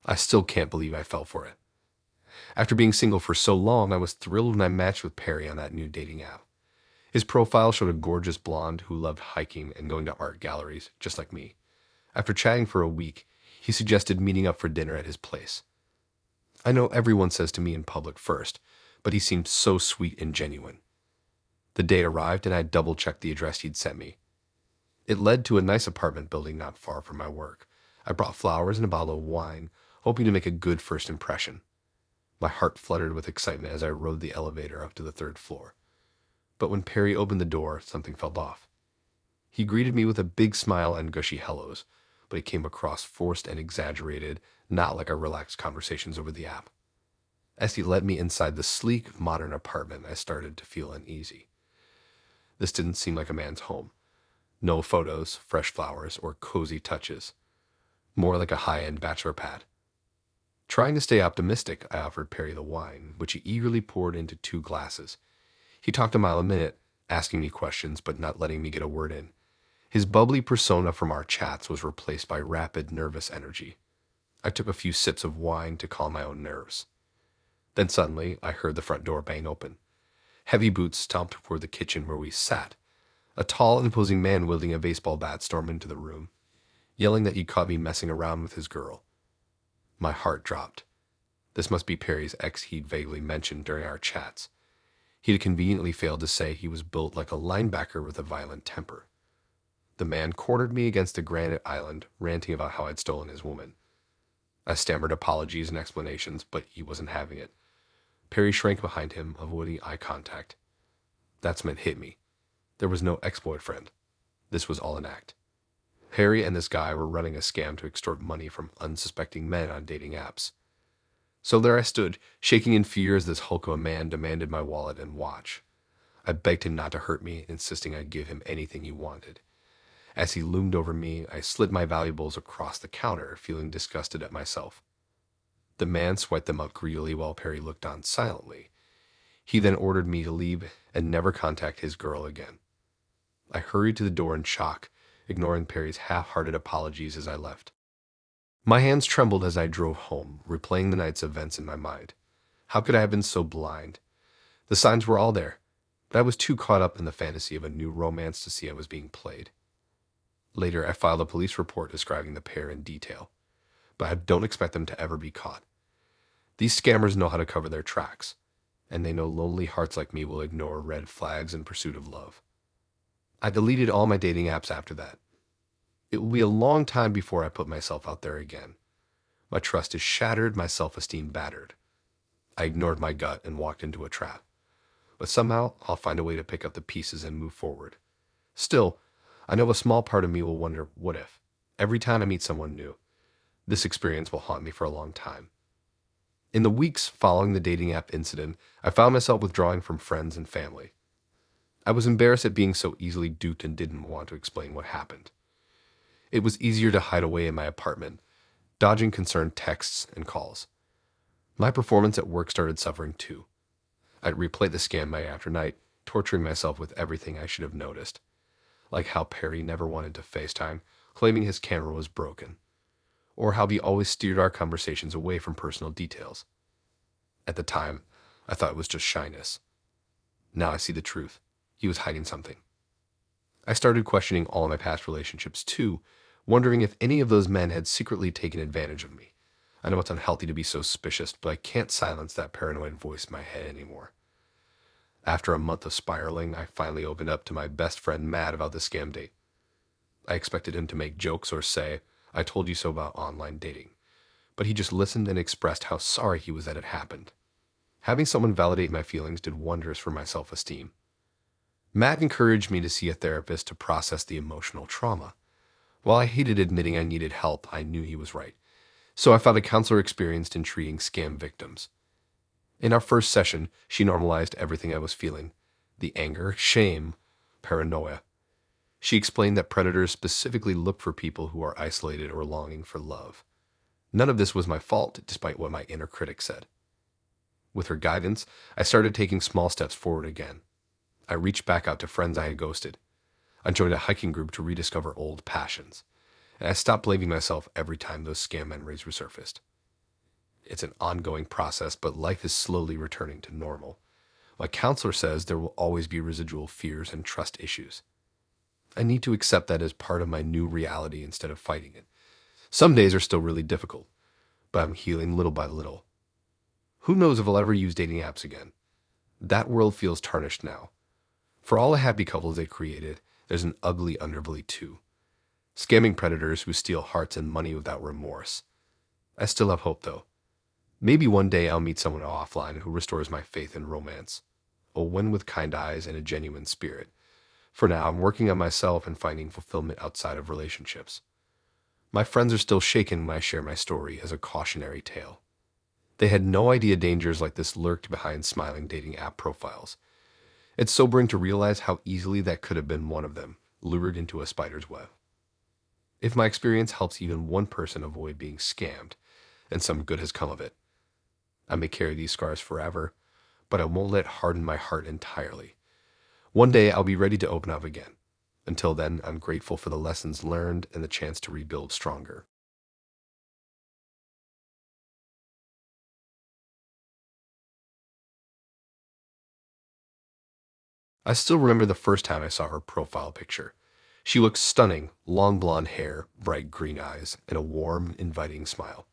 I still can't believe I fell for it. After being single for so long, I was thrilled when I matched with Perry on that new dating app. His profile showed a gorgeous blonde who loved hiking and going to art galleries, just like me. After chatting for a week, he suggested meeting up for dinner at his place. I know everyone says to me in public first, but he seemed so sweet and genuine. The date arrived and I double-checked the address he'd sent me. It led to a nice apartment building not far from my work. I brought flowers and a bottle of wine, hoping to make a good first impression. My heart fluttered with excitement as I rode the elevator up to the third floor. But when Perry opened the door, something felt off. He greeted me with a big smile and gushy hellos, but it came across forced and exaggerated, not like our relaxed conversations over the app. As he led me inside the sleek, modern apartment, I started to feel uneasy. This didn't seem like a man's home. No photos, fresh flowers, or cozy touches. More like a high-end bachelor pad. Trying to stay optimistic, I offered Perry the wine, which he eagerly poured into 2 glasses. He talked a mile a minute, asking me questions but not letting me get a word in. His bubbly persona from our chats was replaced by rapid, nervous energy. I took a few sips of wine to calm my own nerves. Then suddenly, I heard the front door bang open. Heavy boots stomped toward the kitchen where we sat. A tall, imposing man wielding a baseball bat stormed into the room, yelling that he caught me messing around with his girl. My heart dropped. This must be Perry's ex he'd vaguely mentioned during our chats. He'd conveniently failed to say he was built like a linebacker with a violent temper. The man cornered me against a granite island, ranting about how I'd stolen his woman. I stammered apologies and explanations, but he wasn't having it. Perry shrank behind him, avoiding eye contact. That's when it hit me. There was no ex-boyfriend. This was all an act. Perry and this guy were running a scam to extort money from unsuspecting men on dating apps. So there I stood, shaking in fear as this hulk of a man demanded my wallet and watch. I begged him not to hurt me, insisting I'd give him anything he wanted. As he loomed over me, I slid my valuables across the counter, feeling disgusted at myself. The man swiped them up greedily while Perry looked on silently. He then ordered me to leave and never contact his girl again. I hurried to the door in shock, ignoring Perry's half-hearted apologies as I left. My hands trembled as I drove home, replaying the night's events in my mind. How could I have been so blind? The signs were all there, but I was too caught up in the fantasy of a new romance to see I was being played. Later, I filed a police report describing the pair in detail, but I don't expect them to ever be caught. These scammers know how to cover their tracks, and they know lonely hearts like me will ignore red flags in pursuit of love. I deleted all my dating apps after that. It will be a long time before I put myself out there again. My trust is shattered, my self-esteem battered. I ignored my gut and walked into a trap. But somehow, I'll find a way to pick up the pieces and move forward. Still, I know a small part of me will wonder, what if? Every time I meet someone new, this experience will haunt me for a long time. In the weeks following the dating app incident, I found myself withdrawing from friends and family. I was embarrassed at being so easily duped and didn't want to explain what happened. It was easier to hide away in my apartment, dodging concerned texts and calls. My performance at work started suffering too. I'd replay the scam night after night, torturing myself with everything I should have noticed, like how Perry never wanted to FaceTime, claiming his camera was broken, or how he always steered our conversations away from personal details. At the time, I thought it was just shyness. Now I see the truth. He was hiding something. I started questioning all my past relationships too, wondering if any of those men had secretly taken advantage of me. I know it's unhealthy to be so suspicious, but I can't silence that paranoid voice in my head anymore. After a month of spiraling, I finally opened up to my best friend Matt about the scam date. I expected him to make jokes or say, "I told you so" about online dating. But he just listened and expressed how sorry he was that it happened. Having someone validate my feelings did wonders for my self-esteem. Matt encouraged me to see a therapist to process the emotional trauma. While I hated admitting I needed help, I knew he was right. So I found a counselor experienced in treating scam victims. In our first session, she normalized everything I was feeling: the anger, shame, paranoia. She explained that predators specifically look for people who are isolated or longing for love. None of this was my fault, despite what my inner critic said. With her guidance, I started taking small steps forward again. I reached back out to friends I had ghosted. I joined a hiking group to rediscover old passions. And I stopped blaming myself every time those scam memories resurfaced. It's an ongoing process, but life is slowly returning to normal. My counselor says there will always be residual fears and trust issues. I need to accept that as part of my new reality instead of fighting it. Some days are still really difficult, but I'm healing little by little. Who knows if I'll ever use dating apps again? That world feels tarnished now. For all the happy couples they created, there's an ugly underbelly too. Scamming predators who steal hearts and money without remorse. I still have hope though. Maybe one day I'll meet someone offline who restores my faith in romance. A one with kind eyes and a genuine spirit. For now, I'm working on myself and finding fulfillment outside of relationships. My friends are still shaken when I share my story as a cautionary tale. They had no idea dangers like this lurked behind smiling dating app profiles. It's sobering to realize how easily that could have been one of them, lured into a spider's web. If my experience helps even one person avoid being scammed, and some good has come of it, I may carry these scars forever, but I won't let it harden my heart entirely. One day I'll be ready to open up again. Until then, I'm grateful for the lessons learned and the chance to rebuild stronger. I still remember the first time I saw her profile picture. She looked stunning: long blonde hair, bright green eyes, and a warm, inviting smile.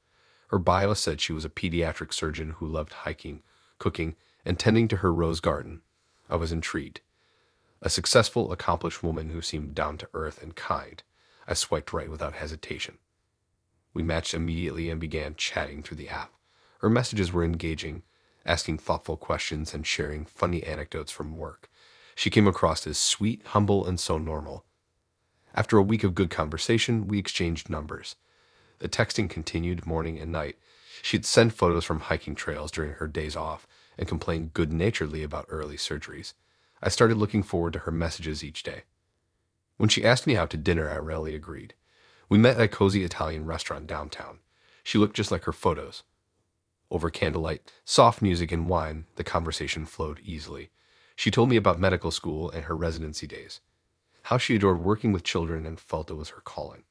Her bio said she was a pediatric surgeon who loved hiking, cooking, and tending to her rose garden. I was intrigued. A successful, accomplished woman who seemed down to earth and kind. I swiped right without hesitation. We matched immediately and began chatting through the app. Her messages were engaging, asking thoughtful questions and sharing funny anecdotes from work. She came across as sweet, humble, and so normal. After a week of good conversation, we exchanged numbers. The texting continued morning and night. She'd send photos from hiking trails during her days off and complain good-naturedly about early surgeries. I started looking forward to her messages each day. When she asked me out to dinner, I readily agreed. We met at a cozy Italian restaurant downtown. She looked just like her photos. Over candlelight, soft music, and wine, the conversation flowed easily. She told me about medical school and her residency days, how she adored working with children and felt it was her calling.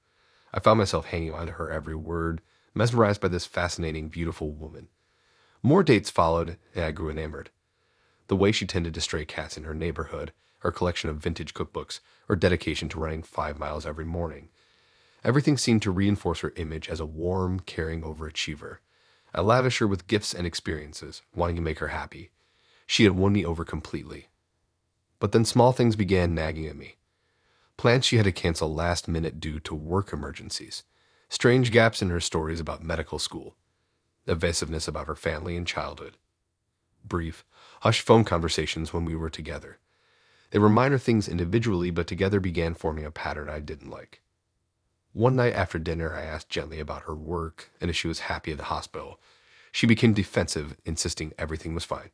I found myself hanging on to her every word, mesmerized by this fascinating, beautiful woman. More dates followed, and I grew enamored. The way she tended to stray cats in her neighborhood, her collection of vintage cookbooks, her dedication to running 5 miles every morning. Everything seemed to reinforce her image as a warm, caring overachiever. I lavished her with gifts and experiences, wanting to make her happy. She had won me over completely. But then small things began nagging at me. Plans she had to cancel last minute due to work emergencies. Strange gaps in her stories about medical school. Evasiveness about her family and childhood. Brief, hushed phone conversations when we were together. They were minor things individually, but together began forming a pattern I didn't like. One night after dinner, I asked gently about her work and if she was happy at the hospital. She became defensive, insisting everything was fine.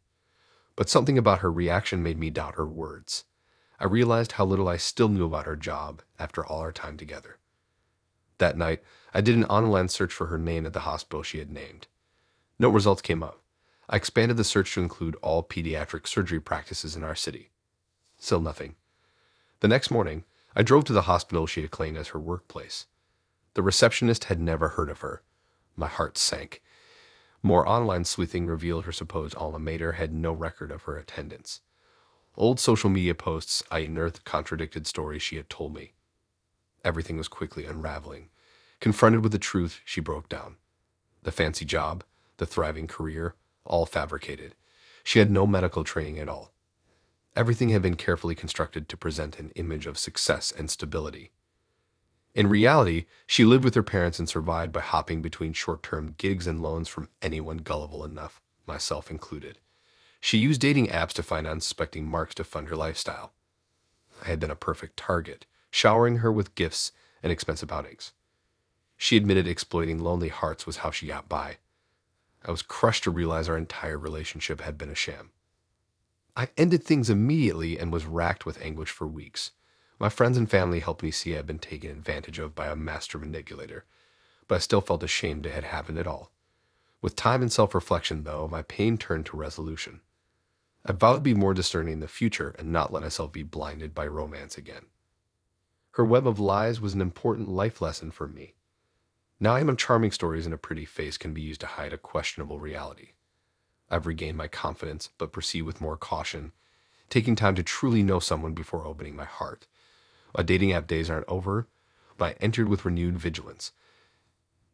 But something about her reaction made me doubt her words. I realized how little I still knew about her job after all our time together. That night, I did an online search for her name at the hospital she had named. No results came up. I expanded the search to include all pediatric surgery practices in our city. Still nothing. The next morning, I drove to the hospital she had claimed as her workplace. The receptionist had never heard of her. My heart sank. More online sleuthing revealed her supposed alma mater had no record of her attendance. Old social media posts I unearthed contradicted stories she had told me. Everything was quickly unraveling. Confronted with the truth, she broke down. The fancy job, the thriving career, all fabricated. She had no medical training at all. Everything had been carefully constructed to present an image of success and stability. In reality, she lived with her parents and survived by hopping between short-term gigs and loans from anyone gullible enough, myself included. She used dating apps to find unsuspecting marks to fund her lifestyle. I had been a perfect target, showering her with gifts and expensive outings. She admitted exploiting lonely hearts was how she got by. I was crushed to realize our entire relationship had been a sham. I ended things immediately and was racked with anguish for weeks. My friends and family helped me see I had been taken advantage of by a master manipulator, but I still felt ashamed it had happened at all. With time and self-reflection, though, my pain turned to resolution. I vowed to be more discerning in the future and not let myself be blinded by romance again. Her web of lies was an important life lesson for me. Now I am charming stories and a pretty face can be used to hide a questionable reality. I've regained my confidence, but proceed with more caution, taking time to truly know someone before opening my heart. My dating app days aren't over, but I entered with renewed vigilance.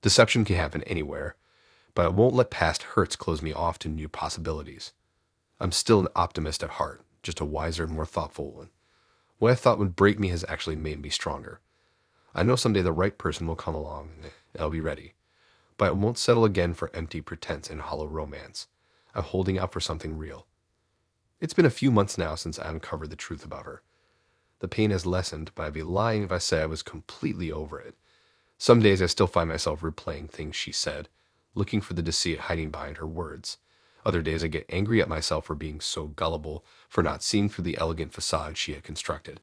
Deception can happen anywhere, but I won't let past hurts close me off to new possibilities. I'm still an optimist at heart, just a wiser, more thoughtful one. What I thought would break me has actually made me stronger. I know someday the right person will come along, and I'll be ready. But I won't settle again for empty pretense and hollow romance. I'm holding out for something real. It's been a few months now since I uncovered the truth about her. The pain has lessened, but I'd be lying if I say I was completely over it. Some days I still find myself replaying things she said, looking for the deceit hiding behind her words. Other days I get angry at myself for being so gullible, for not seeing through the elegant facade she had constructed.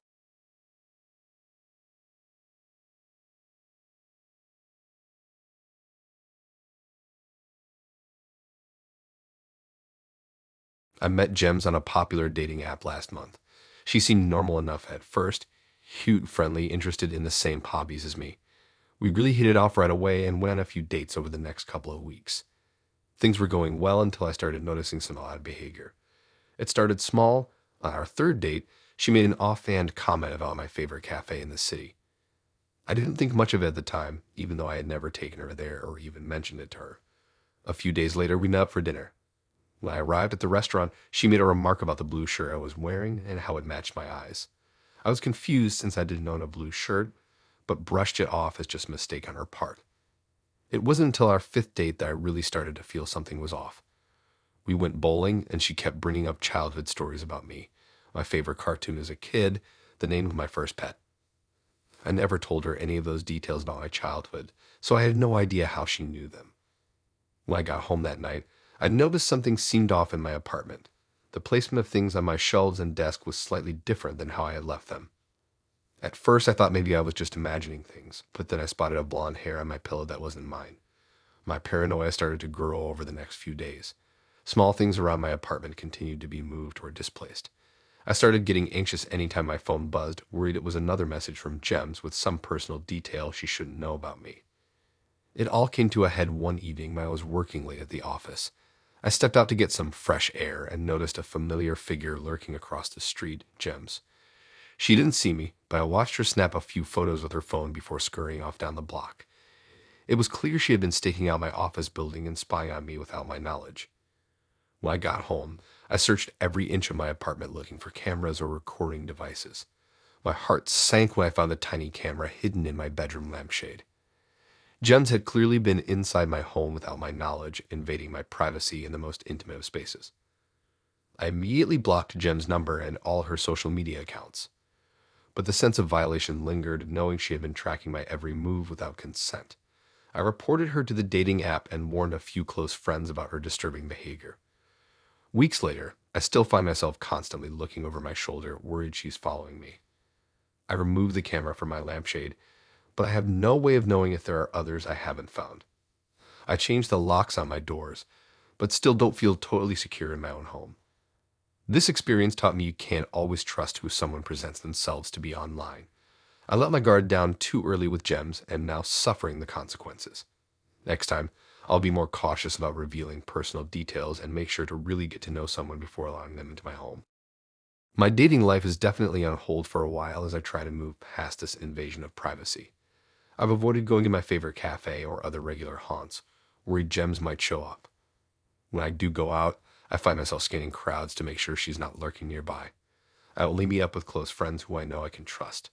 I met Gems on a popular dating app last month. She seemed normal enough at first, cute, friendly, interested in the same hobbies as me. We really hit it off right away and went on a few dates over the next couple of weeks. Things were going well until I started noticing some odd behavior. It started small. On our third date, she made an offhand comment about my favorite cafe in the city. I didn't think much of it at the time, even though I had never taken her there or even mentioned it to her. A few days later, we met up for dinner. When I arrived at the restaurant, she made a remark about the blue shirt I was wearing and how it matched my eyes. I was confused since I didn't own a blue shirt, but brushed it off as just a mistake on her part. It wasn't until our fifth date that I really started to feel something was off. We went bowling, and she kept bringing up childhood stories about me, my favorite cartoon as a kid, the name of my first pet. I never told her any of those details about my childhood, so I had no idea how she knew them. When I got home that night, I noticed something seemed off in my apartment. The placement of things on my shelves and desk was slightly different than how I had left them. At first, I thought maybe I was just imagining things, but then I spotted a blonde hair on my pillow that wasn't mine. My paranoia started to grow over the next few days. Small things around my apartment continued to be moved or displaced. I started getting anxious anytime my phone buzzed, worried it was another message from Gems with some personal detail she shouldn't know about me. It all came to a head one evening when I was working late at the office. I stepped out to get some fresh air and noticed a familiar figure lurking across the street, Gems. She didn't see me, but I watched her snap a few photos with her phone before scurrying off down the block. It was clear she had been staking out my office building and spying on me without my knowledge. When I got home, I searched every inch of my apartment looking for cameras or recording devices. My heart sank when I found the tiny camera hidden in my bedroom lampshade. Gems had clearly been inside my home without my knowledge, invading my privacy in the most intimate of spaces. I immediately blocked Gem's number and all her social media accounts. But the sense of violation lingered, knowing she had been tracking my every move without consent. I reported her to the dating app and warned a few close friends about her disturbing behavior. Weeks later, I still find myself constantly looking over my shoulder, worried she's following me. I remove the camera from my lampshade, but I have no way of knowing if there are others I haven't found. I change the locks on my doors, but still don't feel totally secure in my own home. This experience taught me you can't always trust who someone presents themselves to be online. I let my guard down too early with gems and am now suffering the consequences. Next time, I'll be more cautious about revealing personal details and make sure to really get to know someone before allowing them into my home. My dating life is definitely on hold for a while as I try to move past this invasion of privacy. I've avoided going to my favorite cafe or other regular haunts, worried gems might show up. When I do go out, I find myself scanning crowds to make sure she's not lurking nearby. I only meet up with close friends who I know I can trust.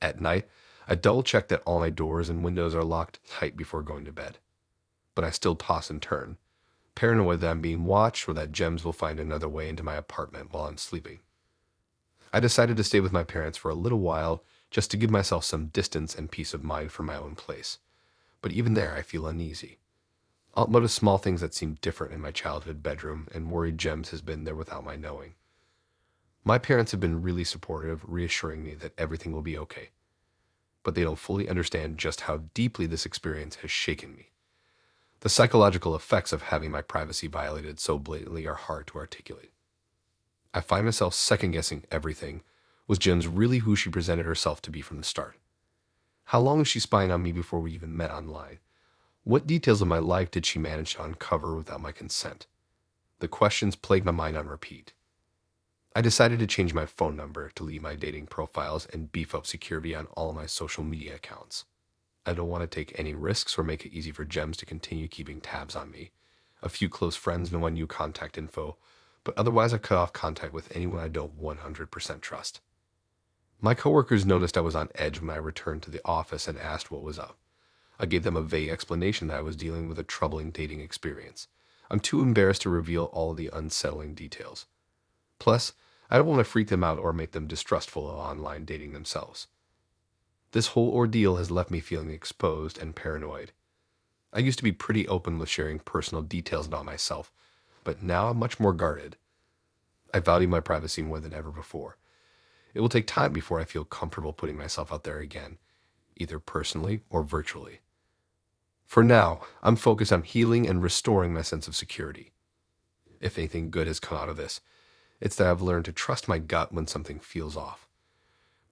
At night, I double check that all my doors and windows are locked tight before going to bed. But I still toss and turn, paranoid that I'm being watched or that gems will find another way into my apartment while I'm sleeping. I decided to stay with my parents for a little while just to give myself some distance and peace of mind from my own place. But even there, I feel uneasy. I'll notice small things that seem different in my childhood bedroom, and worried gems has been there without my knowing. My parents have been really supportive, reassuring me that everything will be okay. But they don't fully understand just how deeply this experience has shaken me. The psychological effects of having my privacy violated so blatantly are hard to articulate. I find myself second-guessing everything. Was Gems really who she presented herself to be from the start? How long was she spying on me before we even met online? What details of my life did she manage to uncover without my consent? The questions plagued my mind on repeat. I decided to change my phone number, delete my dating profiles, and beef up security on all my social media accounts. I don't want to take any risks or make it easy for Gems to continue keeping tabs on me. A few close friends know my new contact info, but otherwise I cut off contact with anyone I don't 100% trust. My coworkers noticed I was on edge when I returned to the office and asked what was up. I gave them a vague explanation that I was dealing with a troubling dating experience. I'm too embarrassed to reveal all the unsettling details. Plus, I don't want to freak them out or make them distrustful of online dating themselves. This whole ordeal has left me feeling exposed and paranoid. I used to be pretty open with sharing personal details about myself, but now I'm much more guarded. I value my privacy more than ever before. It will take time before I feel comfortable putting myself out there again, either personally or virtually. For now, I'm focused on healing and restoring my sense of security. If anything good has come out of this, it's that I've learned to trust my gut when something feels off.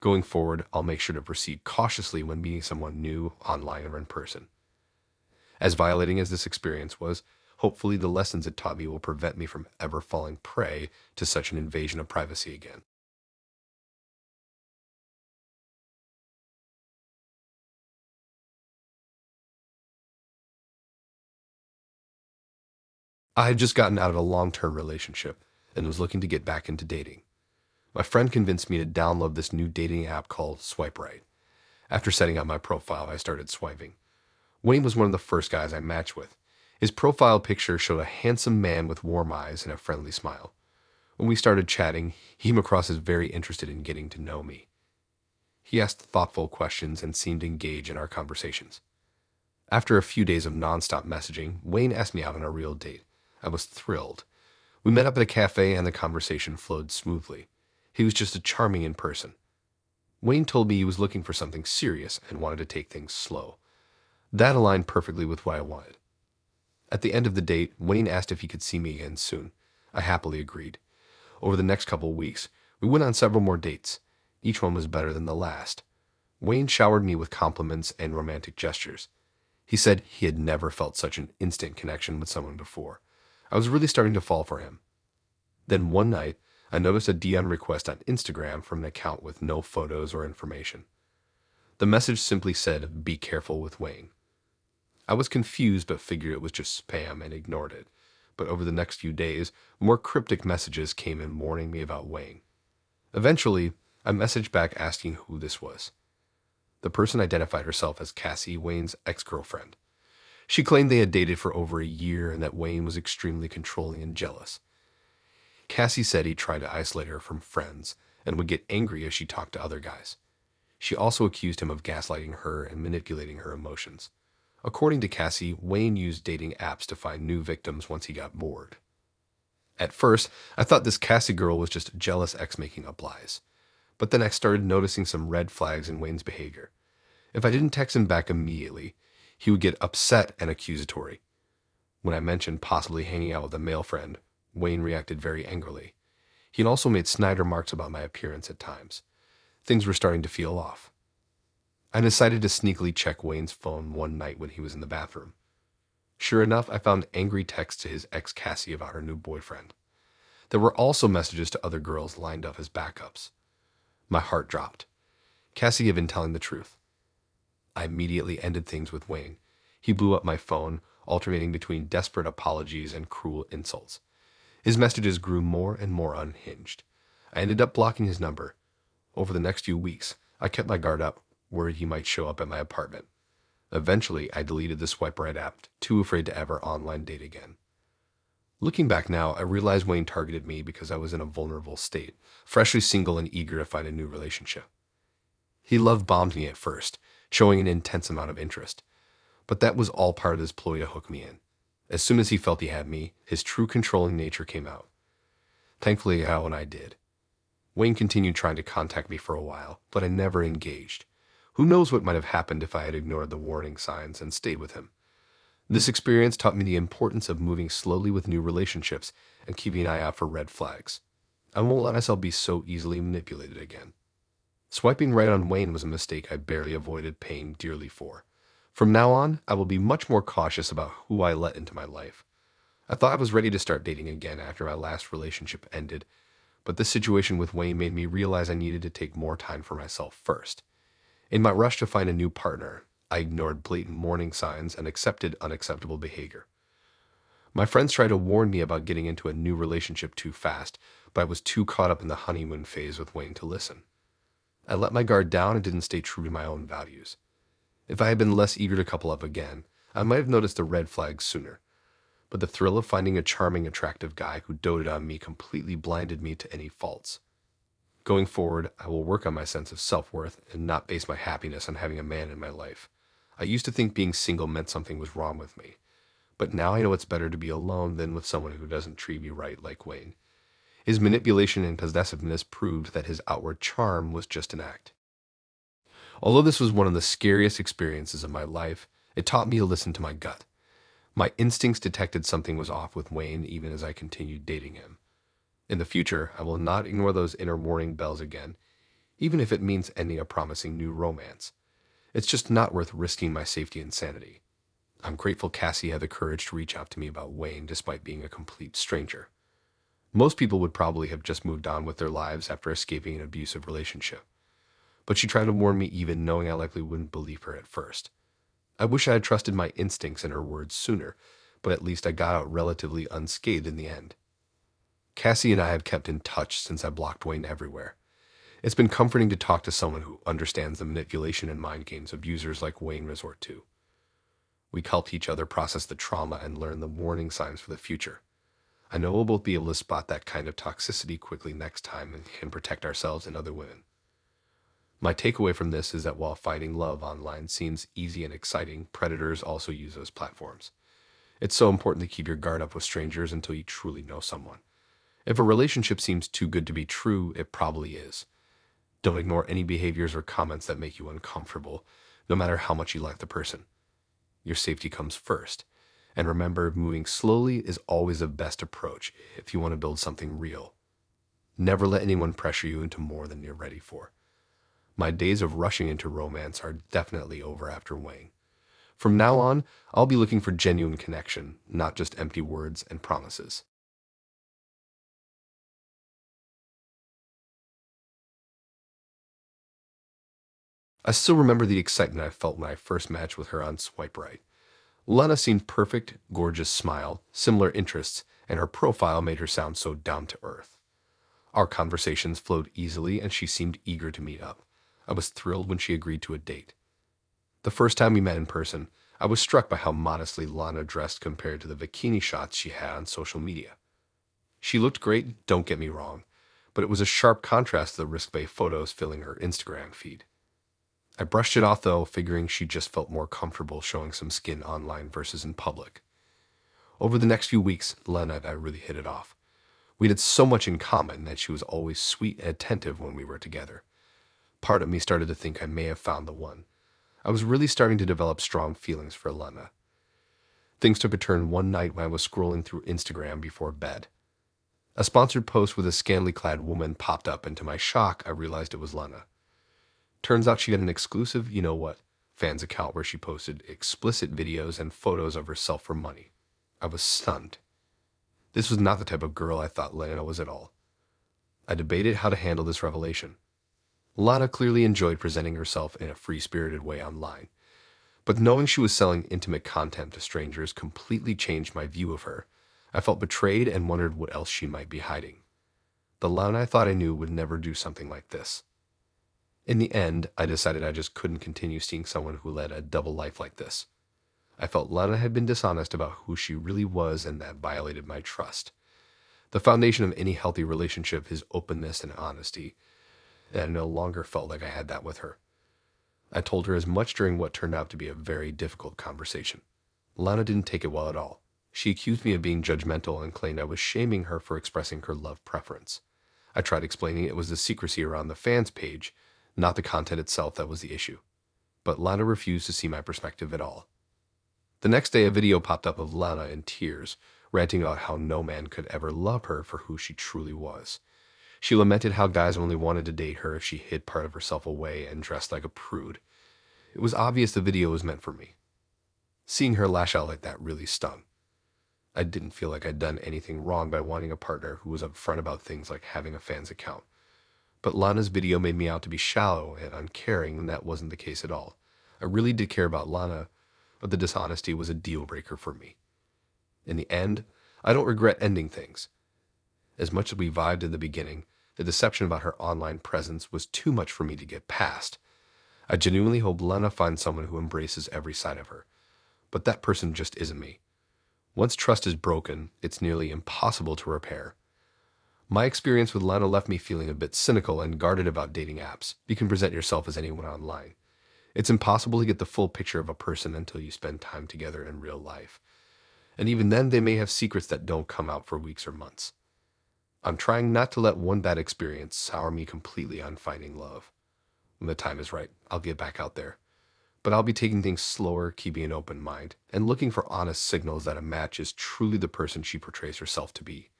Going forward, I'll make sure to proceed cautiously when meeting someone new, online or in person. As violating as this experience was, hopefully the lessons it taught me will prevent me from ever falling prey to such an invasion of privacy again. I had just gotten out of a long-term relationship and was looking to get back into dating. My friend convinced me to download this new dating app called Swipe Right. After setting up my profile, I started swiping. Wayne was one of the first guys I matched with. His profile picture showed a handsome man with warm eyes and a friendly smile. When we started chatting, he came across as very interested in getting to know me. He asked thoughtful questions and seemed engaged in our conversations. After a few days of nonstop messaging, Wayne asked me out on a real date. I was thrilled. We met up at a cafe and the conversation flowed smoothly. He was just a charming in person. Wayne told me he was looking for something serious and wanted to take things slow. That aligned perfectly with what I wanted. At the end of the date, Wayne asked if he could see me again soon. I happily agreed. Over the next couple of weeks, we went on several more dates. Each one was better than the last. Wayne showered me with compliments and romantic gestures. He said he had never felt such an instant connection with someone before. I was really starting to fall for him. Then one night, I noticed a DM request on Instagram from an account with no photos or information. The message simply said, "Be careful with Wayne." I was confused but figured it was just spam and ignored it. But over the next few days, more cryptic messages came in warning me about Wayne. Eventually, I messaged back asking who this was. The person identified herself as Cassie, Wayne's ex-girlfriend. She claimed they had dated for over a year and that Wayne was extremely controlling and jealous. Cassie said he tried to isolate her from friends and would get angry if she talked to other guys. She also accused him of gaslighting her and manipulating her emotions. According to Cassie, Wayne used dating apps to find new victims once he got bored. At first, I thought this Cassie girl was just a jealous ex making up lies. But then I started noticing some red flags in Wayne's behavior. If I didn't text him back immediately, he would get upset and accusatory. When I mentioned possibly hanging out with a male friend, Wayne reacted very angrily. He had also made snide remarks about my appearance at times. Things were starting to feel off. I decided to sneakily check Wayne's phone one night when he was in the bathroom. Sure enough, I found angry texts to his ex Cassie about her new boyfriend. There were also messages to other girls lined up as backups. My heart dropped. Cassie had been telling the truth. I immediately ended things with Wayne. He blew up my phone, alternating between desperate apologies and cruel insults. His messages grew more and more unhinged. I ended up blocking his number. Over the next few weeks, I kept my guard up, worried he might show up at my apartment. Eventually, I deleted the swipe right app, too afraid to ever online date again. Looking back now, I realize Wayne targeted me because I was in a vulnerable state, freshly single and eager to find a new relationship. He love-bombed me at first, showing an intense amount of interest. But that was all part of his ploy to hook me in. As soon as he felt he had me, his true controlling nature came out. Thankfully, Al and I did. Wayne continued trying to contact me for a while, but I never engaged. Who knows what might have happened if I had ignored the warning signs and stayed with him. This experience taught me the importance of moving slowly with new relationships and keeping an eye out for red flags. I won't let myself be so easily manipulated again. Swiping right on Wayne was a mistake I barely avoided paying dearly for. From now on, I will be much more cautious about who I let into my life. I thought I was ready to start dating again after my last relationship ended, but this situation with Wayne made me realize I needed to take more time for myself first. In my rush to find a new partner, I ignored blatant warning signs and accepted unacceptable behavior. My friends tried to warn me about getting into a new relationship too fast, but I was too caught up in the honeymoon phase with Wayne to listen. I let my guard down and didn't stay true to my own values. If I had been less eager to couple up again, I might have noticed the red flags sooner. But the thrill of finding a charming, attractive guy who doted on me completely blinded me to any faults. Going forward, I will work on my sense of self-worth and not base my happiness on having a man in my life. I used to think being single meant something was wrong with me. But now I know it's better to be alone than with someone who doesn't treat me right like Wayne. His manipulation and possessiveness proved that his outward charm was just an act. Although this was one of the scariest experiences of my life, it taught me to listen to my gut. My instincts detected something was off with Wayne even as I continued dating him. In the future, I will not ignore those inner warning bells again, even if it means ending a promising new romance. It's just not worth risking my safety and sanity. I'm grateful Cassie had the courage to reach out to me about Wayne despite being a complete stranger. Most people would probably have just moved on with their lives after escaping an abusive relationship. But she tried to warn me even knowing I likely wouldn't believe her at first. I wish I had trusted my instincts and her words sooner, but at least I got out relatively unscathed in the end. Cassie and I have kept in touch since I blocked Wayne everywhere. It's been comforting to talk to someone who understands the manipulation and mind games abusers like Wayne resort to. We helped each other process the trauma and learn the warning signs for the future. I know we'll both be able to spot that kind of toxicity quickly next time and can protect ourselves and other women. My takeaway from this is that while finding love online seems easy and exciting, predators also use those platforms. It's so important to keep your guard up with strangers until you truly know someone. If a relationship seems too good to be true, it probably is. Don't ignore any behaviors or comments that make you uncomfortable, no matter how much you like the person. Your safety comes first. And remember, moving slowly is always the best approach if you want to build something real. Never let anyone pressure you into more than you're ready for. My days of rushing into romance are definitely over after Wayne. From now on, I'll be looking for genuine connection, not just empty words and promises. I still remember the excitement I felt when I first matched with her on Swipe Right. Lana seemed perfect, gorgeous smile, similar interests, and her profile made her sound so down to earth. Our conversations flowed easily and she seemed eager to meet up. I was thrilled when she agreed to a date. The first time we met in person, I was struck by how modestly Lana dressed compared to the bikini shots she had on social media. She looked great, don't get me wrong, but it was a sharp contrast to the risk-based photos filling her Instagram feed. I brushed it off though, figuring she just felt more comfortable showing some skin online versus in public. Over the next few weeks, Lena and I really hit it off. We had so much in common that she was always sweet and attentive when we were together. Part of me started to think I may have found the one. I was really starting to develop strong feelings for Lena. Things took a turn one night when I was scrolling through Instagram before bed. A sponsored post with a scantily clad woman popped up, and to my shock, I realized it was Lena. Turns out she had an exclusive, you know what, fans account where she posted explicit videos and photos of herself for money. I was stunned. This was not the type of girl I thought Lena was at all. I debated how to handle this revelation. Lana clearly enjoyed presenting herself in a free-spirited way online, but knowing she was selling intimate content to strangers completely changed my view of her. I felt betrayed and wondered what else she might be hiding. The Lana I thought I knew would never do something like this. In the end, I decided I just couldn't continue seeing someone who led a double life like this. I felt Lana had been dishonest about who she really was, and that violated my trust. The foundation of any healthy relationship is openness and honesty, and I no longer felt like I had that with her. I told her as much during what turned out to be a very difficult conversation. Lana didn't take it well at all. She accused me of being judgmental and claimed I was shaming her for expressing her love preference. I tried explaining it was the secrecy around the fans page, not the content itself, that was the issue. But Lana refused to see my perspective at all. The next day, a video popped up of Lana in tears, ranting about how no man could ever love her for who she truly was. She lamented how guys only wanted to date her if she hid part of herself away and dressed like a prude. It was obvious the video was meant for me. Seeing her lash out like that really stung. I didn't feel like I'd done anything wrong by wanting a partner who was upfront about things like having a fan's account. But Lana's video made me out to be shallow and uncaring, and that wasn't the case at all. I really did care about Lana, but the dishonesty was a deal breaker for me. In the end, I don't regret ending things. As much as we vibed in the beginning, the deception about her online presence was too much for me to get past. I genuinely hope Lena finds someone who embraces every side of her, but that person just isn't me. Once trust is broken, it's nearly impossible to repair. My experience with Lena left me feeling a bit cynical and guarded about dating apps. You can present yourself as anyone online. It's impossible to get the full picture of a person until you spend time together in real life. And even then, they may have secrets that don't come out for weeks or months. I'm trying not to let one bad experience sour me completely on finding love. When the time is right, I'll get back out there. But I'll be taking things slower, keeping an open mind, and looking for honest signals that a match is truly the person she portrays herself to be.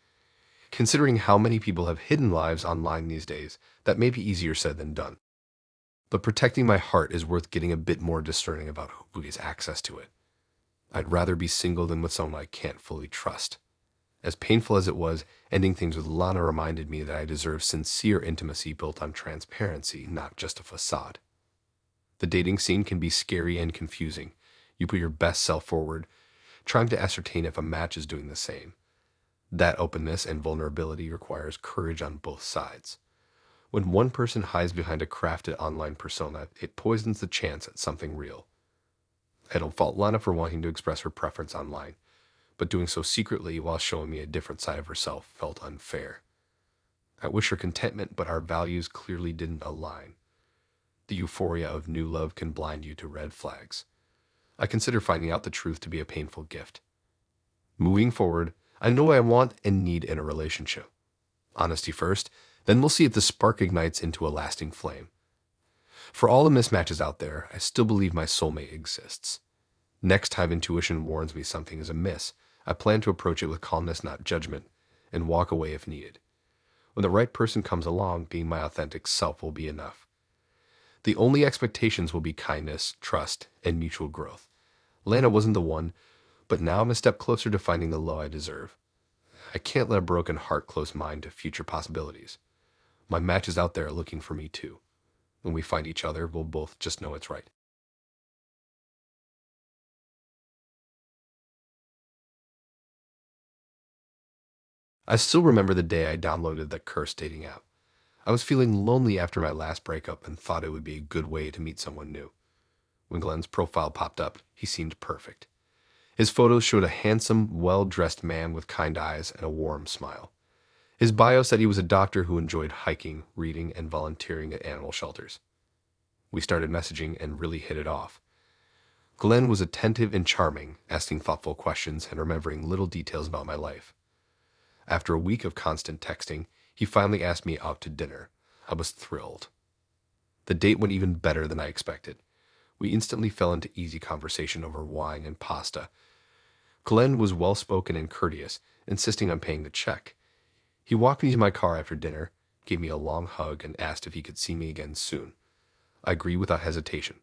Considering how many people have hidden lives online these days, that may be easier said than done. But protecting my heart is worth getting a bit more discerning about who gets access to it. I'd rather be single than with someone I can't fully trust. As painful as it was, ending things with Lana reminded me that I deserve sincere intimacy built on transparency, not just a facade. The dating scene can be scary and confusing. You put your best self forward, trying to ascertain if a match is doing the same. That openness and vulnerability requires courage on both sides. When one person hides behind a crafted online persona, it poisons the chance at something real. I don't fault Lana for wanting to express her preference online, but doing so secretly while showing me a different side of herself felt unfair. I wish her contentment, but our values clearly didn't align. The euphoria of new love can blind you to red flags. I consider finding out the truth to be a painful gift. Moving forward, I know what I want and need in a relationship. Honesty first, then we'll see if the spark ignites into a lasting flame. For all the mismatches out there, I still believe my soulmate exists. Next time intuition warns me something is amiss, I plan to approach it with calmness, not judgment, and walk away if needed. When the right person comes along, being my authentic self will be enough. The only expectations will be kindness, trust, and mutual growth. Lana wasn't the one, but now I'm a step closer to finding the love I deserve. I can't let a broken heart close mine to future possibilities. My matches out there are looking for me too. When we find each other, we'll both just know it's right. I still remember the day I downloaded the cursed dating app. I was feeling lonely after my last breakup and thought it would be a good way to meet someone new. When Glenn's profile popped up, he seemed perfect. His photos showed a handsome, well-dressed man with kind eyes and a warm smile. His bio said he was a doctor who enjoyed hiking, reading, and volunteering at animal shelters. We started messaging and really hit it off. Glenn was attentive and charming, asking thoughtful questions and remembering little details about my life. After a week of constant texting, he finally asked me out to dinner. I was thrilled. The date went even better than I expected. We instantly fell into easy conversation over wine and pasta. Glenn was well-spoken and courteous, insisting on paying the check. He walked me to my car after dinner, gave me a long hug, and asked if he could see me again soon. I agreed without hesitation.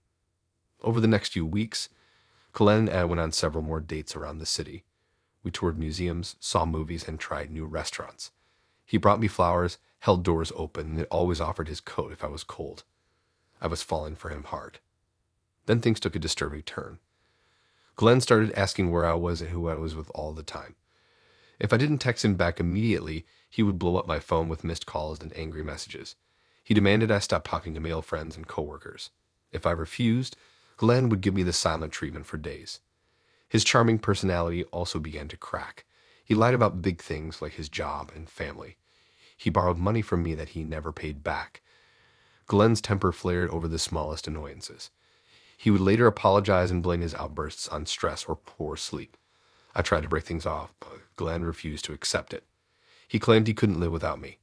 Over the next few weeks, Glenn and I went on several more dates around the city. We toured museums, saw movies, and tried new restaurants. He brought me flowers, held doors open, and always offered his coat if I was cold. I was falling for him hard. Then things took a disturbing turn. Glenn started asking where I was and who I was with all the time. If I didn't text him back immediately, he would blow up my phone with missed calls and angry messages. He demanded I stop talking to male friends and coworkers. If I refused, Glenn would give me the silent treatment for days. His charming personality also began to crack. He lied about big things like his job and family. He borrowed money from me that he never paid back. Glenn's temper flared over the smallest annoyances. He would later apologize and blame his outbursts on stress or poor sleep. I tried to break things off, but Glenn refused to accept it. He claimed he couldn't live without me.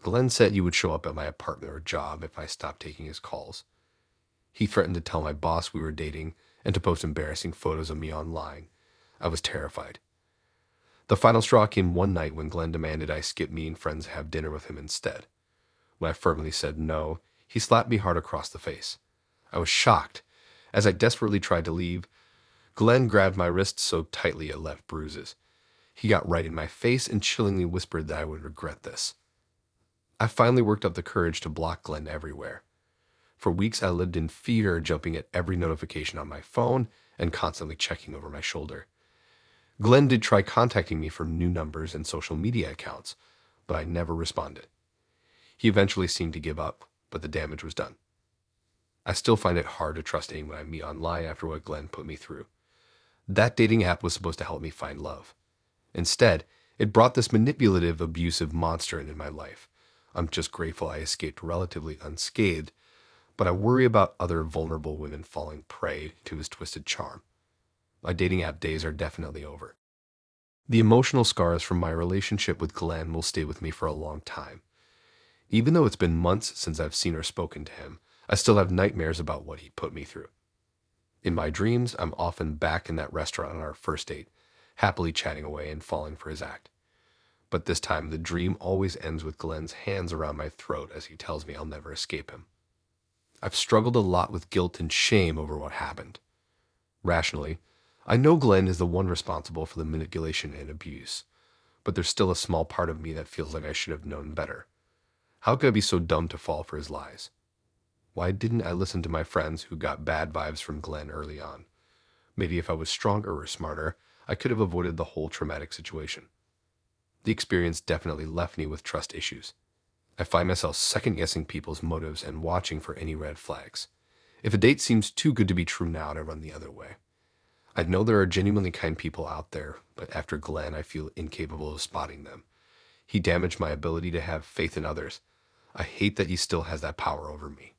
Glenn said he would show up at my apartment or job if I stopped taking his calls. He threatened to tell my boss we were dating and to post embarrassing photos of me online. I was terrified. The final straw came one night when Glenn demanded I skip meeting friends and have dinner with him instead. When I firmly said no, he slapped me hard across the face. I was shocked. As I desperately tried to leave, Glenn grabbed my wrist so tightly it left bruises. He got right in my face and chillingly whispered that I would regret this. I finally worked up the courage to block Glenn everywhere. For weeks, I lived in fear, jumping at every notification on my phone and constantly checking over my shoulder. Glenn did try contacting me from new numbers and social media accounts, but I never responded. He eventually seemed to give up, but the damage was done. I still find it hard to trust anyone I meet online after what Glenn put me through. That dating app was supposed to help me find love. Instead, it brought this manipulative, abusive monster into my life. I'm just grateful I escaped relatively unscathed, but I worry about other vulnerable women falling prey to his twisted charm. My dating app days are definitely over. The emotional scars from my relationship with Glenn will stay with me for a long time. Even though it's been months since I've seen or spoken to him, I still have nightmares about what he put me through. In my dreams, I'm often back in that restaurant on our first date, happily chatting away and falling for his act. But this time, the dream always ends with Glenn's hands around my throat as he tells me I'll never escape him. I've struggled a lot with guilt and shame over what happened. Rationally, I know Glenn is the one responsible for the manipulation and abuse, but there's still a small part of me that feels like I should have known better. How could I be so dumb to fall for his lies? Why didn't I listen to my friends who got bad vibes from Glenn early on? Maybe if I was stronger or smarter, I could have avoided the whole traumatic situation. The experience definitely left me with trust issues. I find myself second-guessing people's motives and watching for any red flags. If a date seems too good to be true now, I run the other way. I know there are genuinely kind people out there, but after Glenn, I feel incapable of spotting them. He damaged my ability to have faith in others. I hate that he still has that power over me.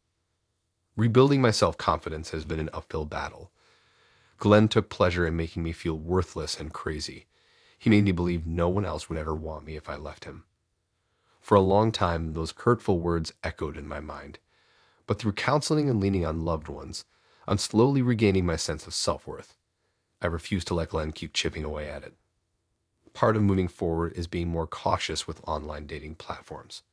Rebuilding my self-confidence has been an uphill battle. Glenn took pleasure in making me feel worthless and crazy. He made me believe no one else would ever want me if I left him. For a long time, those hurtful words echoed in my mind. But through counseling and leaning on loved ones, I'm slowly regaining my sense of self-worth. I refuse to let Glenn keep chipping away at it. Part of moving forward is being more cautious with online dating platforms.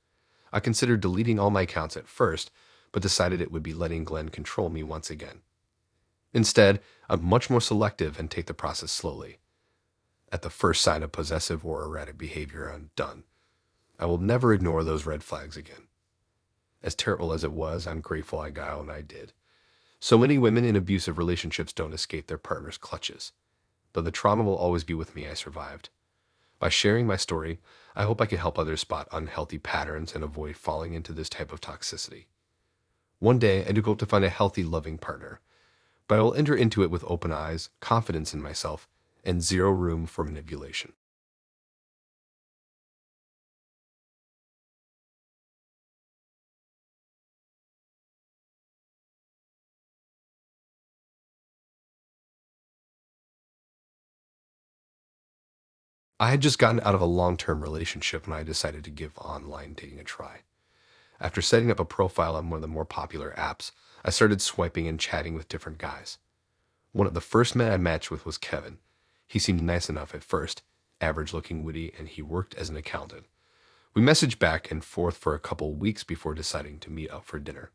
I considered deleting all my accounts at first, but decided it would be letting Glenn control me once again. Instead, I'm much more selective and take the process slowly. At the first sign of possessive or erratic behavior, I'm done. I will never ignore those red flags again. As terrible as it was, I'm grateful I got out and I did. So many women in abusive relationships don't escape their partner's clutches. Though the trauma will always be with me, I survived. By sharing my story, I hope I can help others spot unhealthy patterns and avoid falling into this type of toxicity. One day, I do hope to find a healthy, loving partner, but I will enter into it with open eyes, confidence in myself, and zero room for manipulation. I had just gotten out of a long-term relationship when I decided to give online dating a try. After setting up a profile on one of the more popular apps, I started swiping and chatting with different guys. One of the first men I matched with was Kevin. He seemed nice enough at first, average-looking, witty, and he worked as an accountant. We messaged back and forth for a couple weeks before deciding to meet up for dinner.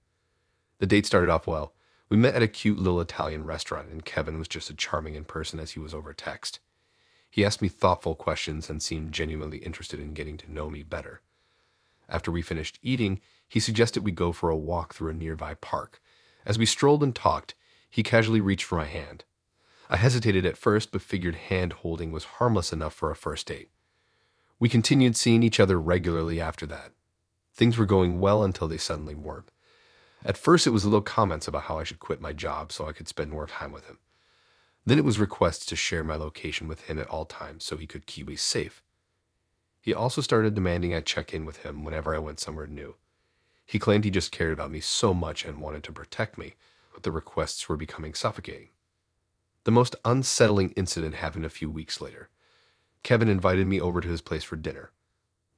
The date started off well. We met at a cute little Italian restaurant, and Kevin was just as charming in person as he was over text. He asked me thoughtful questions and seemed genuinely interested in getting to know me better. After we finished eating, he suggested we go for a walk through a nearby park. As we strolled and talked, he casually reached for my hand. I hesitated at first, but figured hand-holding was harmless enough for a first date. We continued seeing each other regularly after that. Things were going well until they suddenly weren't. At first, it was little comments about how I should quit my job so I could spend more time with him. Then it was requests to share my location with him at all times so he could keep me safe. He also started demanding I check in with him whenever I went somewhere new. He claimed he just cared about me so much and wanted to protect me, but the requests were becoming suffocating. The most unsettling incident happened a few weeks later. Kevin invited me over to his place for dinner.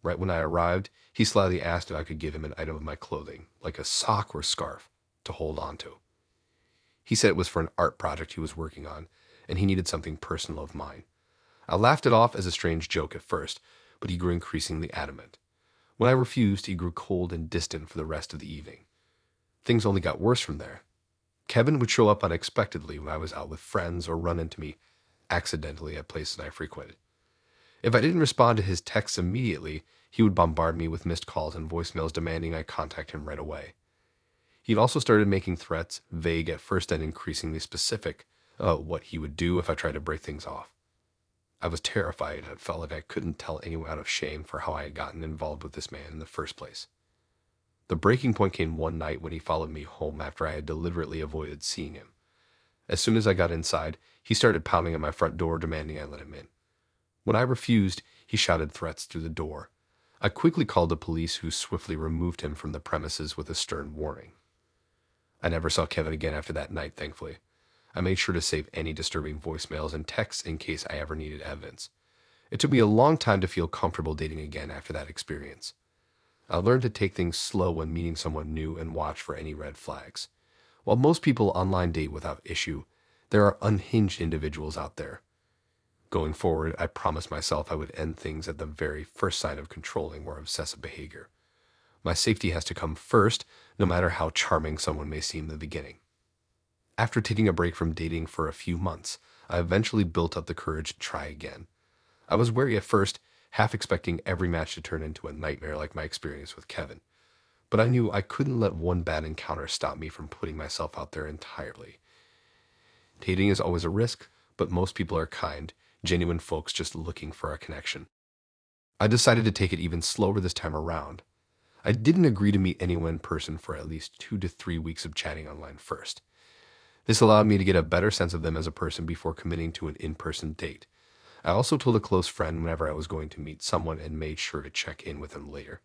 Right when I arrived, he slyly asked if I could give him an item of my clothing, like a sock or scarf, to hold on to. He said it was for an art project he was working on, and he needed something personal of mine. I laughed it off as a strange joke at first, but he grew increasingly adamant. When I refused, he grew cold and distant for the rest of the evening. Things only got worse from there. Kevin would show up unexpectedly when I was out with friends or run into me accidentally at places I frequented. If I didn't respond to his texts immediately, he would bombard me with missed calls and voicemails demanding I contact him right away. He'd also started making threats, vague at first and increasingly specific, what he would do if I tried to break things off. I was terrified and felt like I couldn't tell anyone out of shame for how I had gotten involved with this man in the first place. The breaking point came one night when he followed me home after I had deliberately avoided seeing him. As soon as I got inside, he started pounding at my front door demanding I let him in. When I refused, he shouted threats through the door. I quickly called the police, who swiftly removed him from the premises with a stern warning. I never saw Kevin again after that night, thankfully. I made sure to save any disturbing voicemails and texts in case I ever needed evidence. It took me a long time to feel comfortable dating again after that experience. I learned to take things slow when meeting someone new and watch for any red flags. While most people online date without issue, there are unhinged individuals out there. Going forward, I promised myself I would end things at the very first sign of controlling or obsessive behavior. My safety has to come first, no matter how charming someone may seem in the beginning. After taking a break from dating for a few months, I eventually built up the courage to try again. I was wary at first, half expecting every match to turn into a nightmare like my experience with Kevin. But I knew I couldn't let one bad encounter stop me from putting myself out there entirely. Dating is always a risk, but most people are kind, genuine folks just looking for a connection. I decided to take it even slower this time around. I didn't agree to meet anyone in person for at least 2 to 3 weeks of chatting online first. This allowed me to get a better sense of them as a person before committing to an in-person date. I also told a close friend whenever I was going to meet someone and made sure to check in with them later.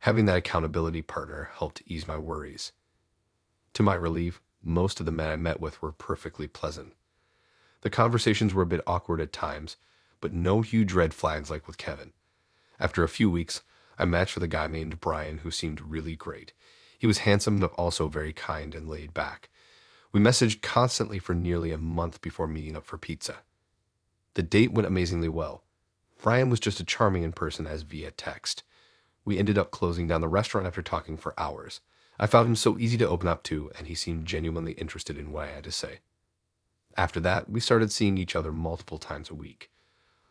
Having that accountability partner helped ease my worries. To my relief, most of the men I met with were perfectly pleasant. The conversations were a bit awkward at times, but no huge red flags like with Kevin. After a few weeks, I matched with a guy named Brian who seemed really great. He was handsome but also very kind and laid back. We messaged constantly for nearly a month before meeting up for pizza. The date went amazingly well. Brian was just as charming in person as via text. We ended up closing down the restaurant after talking for hours. I found him so easy to open up to, and he seemed genuinely interested in what I had to say. After that, we started seeing each other multiple times a week.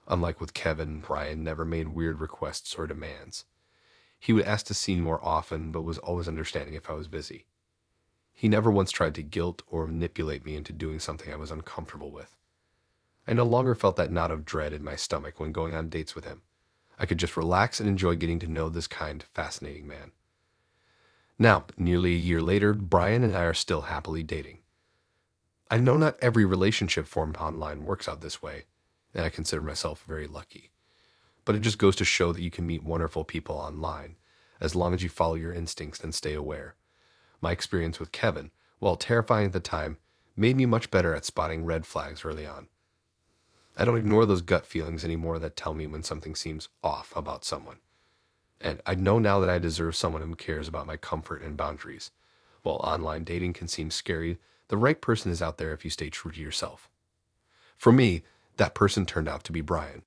Unlike with Kevin, Brian never made weird requests or demands. He would ask to see me more often, but was always understanding if I was busy. He never once tried to guilt or manipulate me into doing something I was uncomfortable with. I no longer felt that knot of dread in my stomach when going on dates with him. I could just relax and enjoy getting to know this kind, fascinating man. Now, nearly a year later, Brian and I are still happily dating. I know not every relationship formed online works out this way, and I consider myself very lucky. But it just goes to show that you can meet wonderful people online, as long as you follow your instincts and stay aware. My experience with Kevin, while terrifying at the time, made me much better at spotting red flags early on. I don't ignore those gut feelings anymore that tell me when something seems off about someone. And I know now that I deserve someone who cares about my comfort and boundaries. While online dating can seem scary, the right person is out there if you stay true to yourself. For me, that person turned out to be Brian.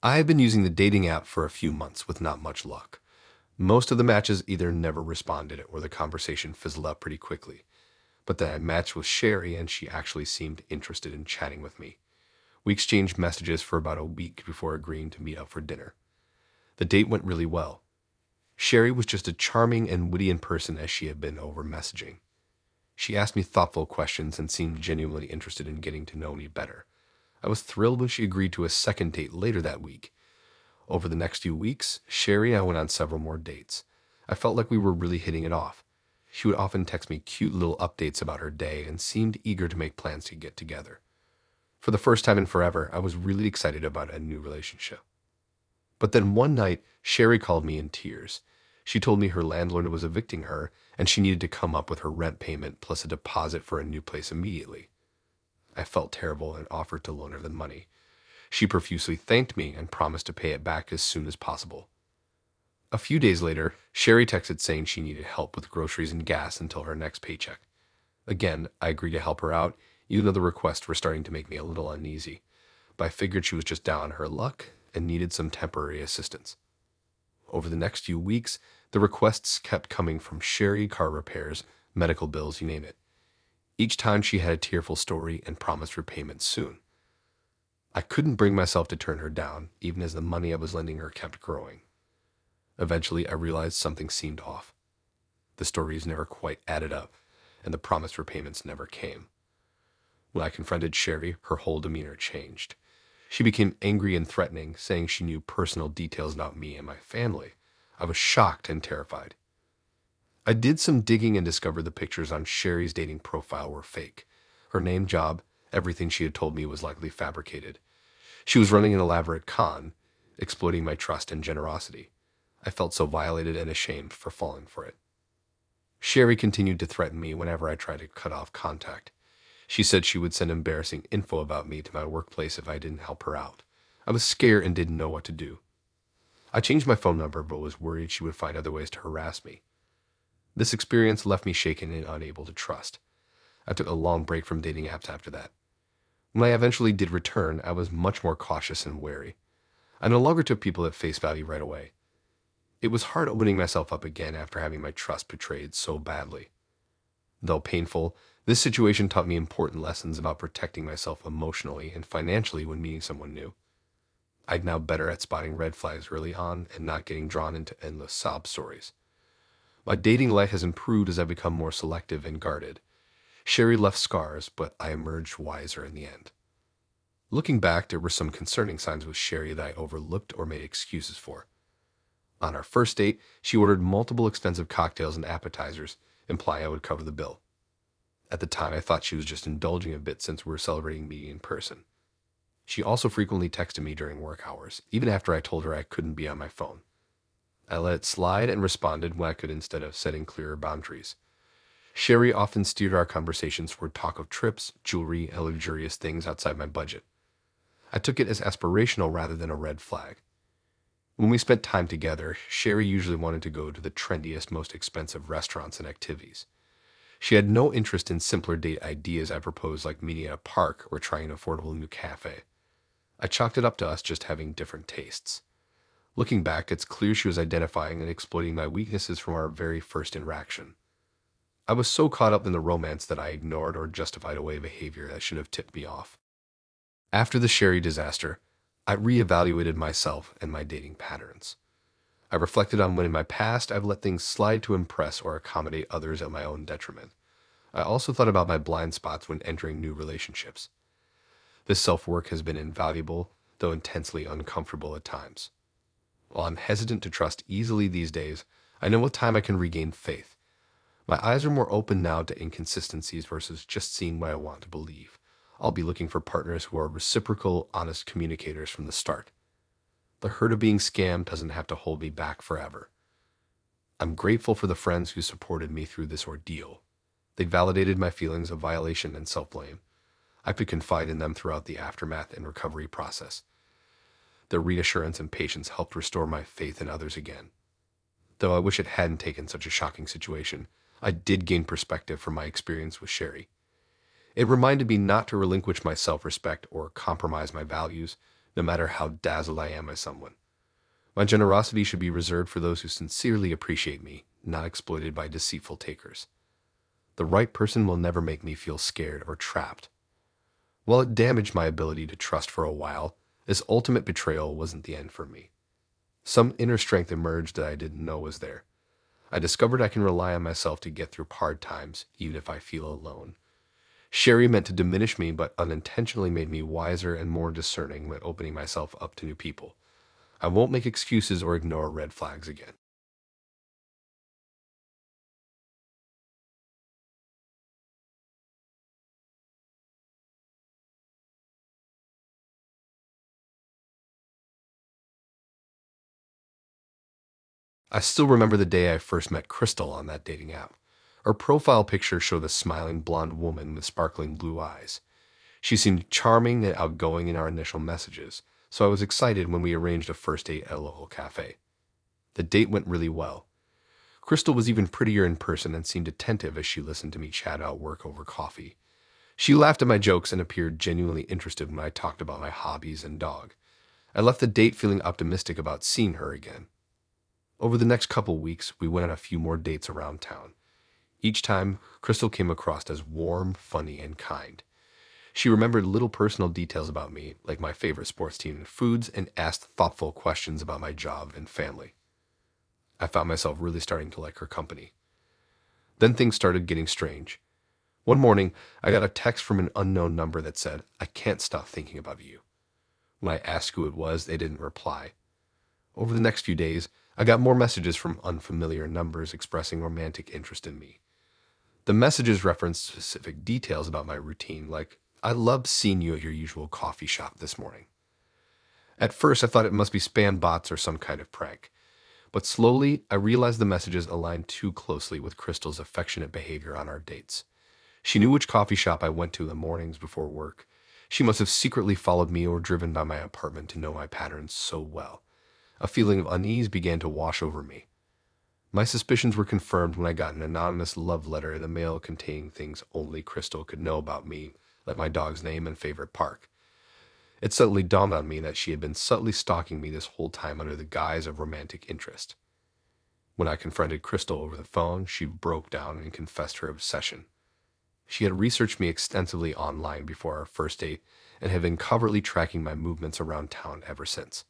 I have been using the dating app for a few months with not much luck. Most of the matches either never responded or the conversation fizzled out pretty quickly. But then I matched with Sherry and she actually seemed interested in chatting with me. We exchanged messages for about a week before agreeing to meet up for dinner. The date went really well. Sherry was just as charming and witty in person as she had been over messaging. She asked me thoughtful questions and seemed genuinely interested in getting to know me better. I was thrilled when she agreed to a second date later that week. Over the next few weeks, Sherry and I went on several more dates. I felt like we were really hitting it off. She would often text me cute little updates about her day and seemed eager to make plans to get together. For the first time in forever, I was really excited about a new relationship. But then one night, Sherry called me in tears. She told me her landlord was evicting her and she needed to come up with her rent payment plus a deposit for a new place immediately. I felt terrible and offered to loan her the money. She profusely thanked me and promised to pay it back as soon as possible. A few days later, Sherry texted saying she needed help with groceries and gas until her next paycheck. Again, I agreed to help her out, even though the requests were starting to make me a little uneasy. But I figured she was just down on her luck and needed some temporary assistance. Over the next few weeks, the requests kept coming from Sherry: car repairs, medical bills, you name it. Each time she had a tearful story and promised repayment soon. I couldn't bring myself to turn her down, even as the money I was lending her kept growing. Eventually, I realized something seemed off. The stories never quite added up, and the promised repayments never came. When I confronted Sherry, her whole demeanor changed. She became angry and threatening, saying she knew personal details about me and my family. I was shocked and terrified. I did some digging and discovered the pictures on Sherry's dating profile were fake. Her name, job, everything she had told me was likely fabricated. She was running an elaborate con, exploiting my trust and generosity. I felt so violated and ashamed for falling for it. Sherry continued to threaten me whenever I tried to cut off contact. She said she would send embarrassing info about me to my workplace if I didn't help her out. I was scared and didn't know what to do. I changed my phone number but was worried she would find other ways to harass me. This experience left me shaken and unable to trust. I took a long break from dating apps after that. When I eventually did return, I was much more cautious and wary. I no longer took people at face value right away. It was hard opening myself up again after having my trust betrayed so badly. Though painful, this situation taught me important lessons about protecting myself emotionally and financially when meeting someone new. I'm now better at spotting red flags early on and not getting drawn into endless sob stories. My dating life has improved as I've become more selective and guarded. Sherry left scars, but I emerged wiser in the end. Looking back, there were some concerning signs with Sherry that I overlooked or made excuses for. On our first date, she ordered multiple expensive cocktails and appetizers, implying I would cover the bill. At the time, I thought she was just indulging a bit since we were celebrating meeting in person. She also frequently texted me during work hours, even after I told her I couldn't be on my phone. I let it slide and responded when I could instead of setting clearer boundaries. Sherry often steered our conversations toward talk of trips, jewelry, and luxurious things outside my budget. I took it as aspirational rather than a red flag. When we spent time together, Sherry usually wanted to go to the trendiest, most expensive restaurants and activities. She had no interest in simpler date ideas I proposed, like meeting at a park or trying an affordable new cafe. I chalked it up to us just having different tastes. Looking back, it's clear she was identifying and exploiting my weaknesses from our very first interaction. I was so caught up in the romance that I ignored or justified away behavior that should have tipped me off. After the Sherry disaster, I reevaluated myself and my dating patterns. I reflected on when in my past I've let things slide to impress or accommodate others at my own detriment. I also thought about my blind spots when entering new relationships. This self-work has been invaluable, though intensely uncomfortable at times. While I'm hesitant to trust easily these days, I know with time I can regain faith. My eyes are more open now to inconsistencies versus just seeing what I want to believe. I'll be looking for partners who are reciprocal, honest communicators from the start. The hurt of being scammed doesn't have to hold me back forever. I'm grateful for the friends who supported me through this ordeal. They validated my feelings of violation and self-blame. I could confide in them throughout the aftermath and recovery process. Their reassurance and patience helped restore my faith in others again. Though I wish it hadn't taken such a shocking situation, I did gain perspective from my experience with Sherry. It reminded me not to relinquish my self-respect or compromise my values, no matter how dazzled I am by someone. My generosity should be reserved for those who sincerely appreciate me, not exploited by deceitful takers. The right person will never make me feel scared or trapped. While it damaged my ability to trust for a while, this ultimate betrayal wasn't the end for me. Some inner strength emerged that I didn't know was there. I discovered I can rely on myself to get through hard times, even if I feel alone. Sherry meant to diminish me, but unintentionally made me wiser and more discerning when opening myself up to new people. I won't make excuses or ignore red flags again. I still remember the day I first met Crystal on that dating app. Her profile picture showed a smiling blonde woman with sparkling blue eyes. She seemed charming and outgoing in our initial messages, so I was excited when we arranged a first date at a local cafe. The date went really well. Crystal was even prettier in person and seemed attentive as she listened to me chat about work over coffee. She laughed at my jokes and appeared genuinely interested when I talked about my hobbies and dog. I left the date feeling optimistic about seeing her again. Over the next couple weeks, we went on a few more dates around town. Each time, Crystal came across as warm, funny, and kind. She remembered little personal details about me, like my favorite sports team and foods, and asked thoughtful questions about my job and family. I found myself really starting to like her company. Then things started getting strange. One morning, I got a text from an unknown number that said, "I can't stop thinking about you." When I asked who it was, they didn't reply. Over the next few days, I got more messages from unfamiliar numbers expressing romantic interest in me. The messages referenced specific details about my routine, like, "I loved seeing you at your usual coffee shop this morning." At first, I thought it must be spam bots or some kind of prank. But slowly, I realized the messages aligned too closely with Crystal's affectionate behavior on our dates. She knew which coffee shop I went to in the mornings before work. She must have secretly followed me or driven by my apartment to know my patterns so well. A feeling of unease began to wash over me. My suspicions were confirmed when I got an anonymous love letter in the mail containing things only Crystal could know about me, like my dog's name and favorite park. It suddenly dawned on me that she had been subtly stalking me this whole time under the guise of romantic interest. When I confronted Crystal over the phone, she broke down and confessed her obsession. She had researched me extensively online before our first date and had been covertly tracking my movements around town ever since.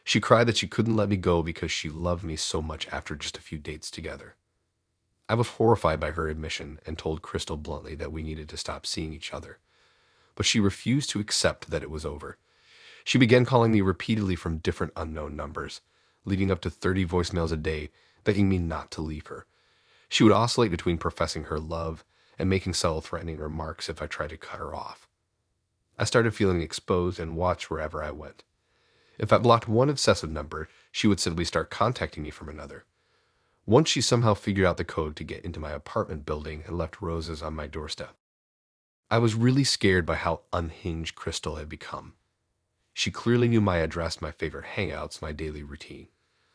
She cried that she couldn't let me go because she loved me so much after just a few dates together. I was horrified by her admission and told Crystal bluntly that we needed to stop seeing each other. But she refused to accept that it was over. She began calling me repeatedly from different unknown numbers, leading up to 30 voicemails a day, begging me not to leave her. She would oscillate between professing her love and making subtle threatening remarks if I tried to cut her off. I started feeling exposed and watched wherever I went. If I blocked one obsessive number, she would simply start contacting me from another. Once she somehow figured out the code to get into my apartment building and left roses on my doorstep. I was really scared by how unhinged Crystal had become. She clearly knew my address, my favorite hangouts, my daily routine.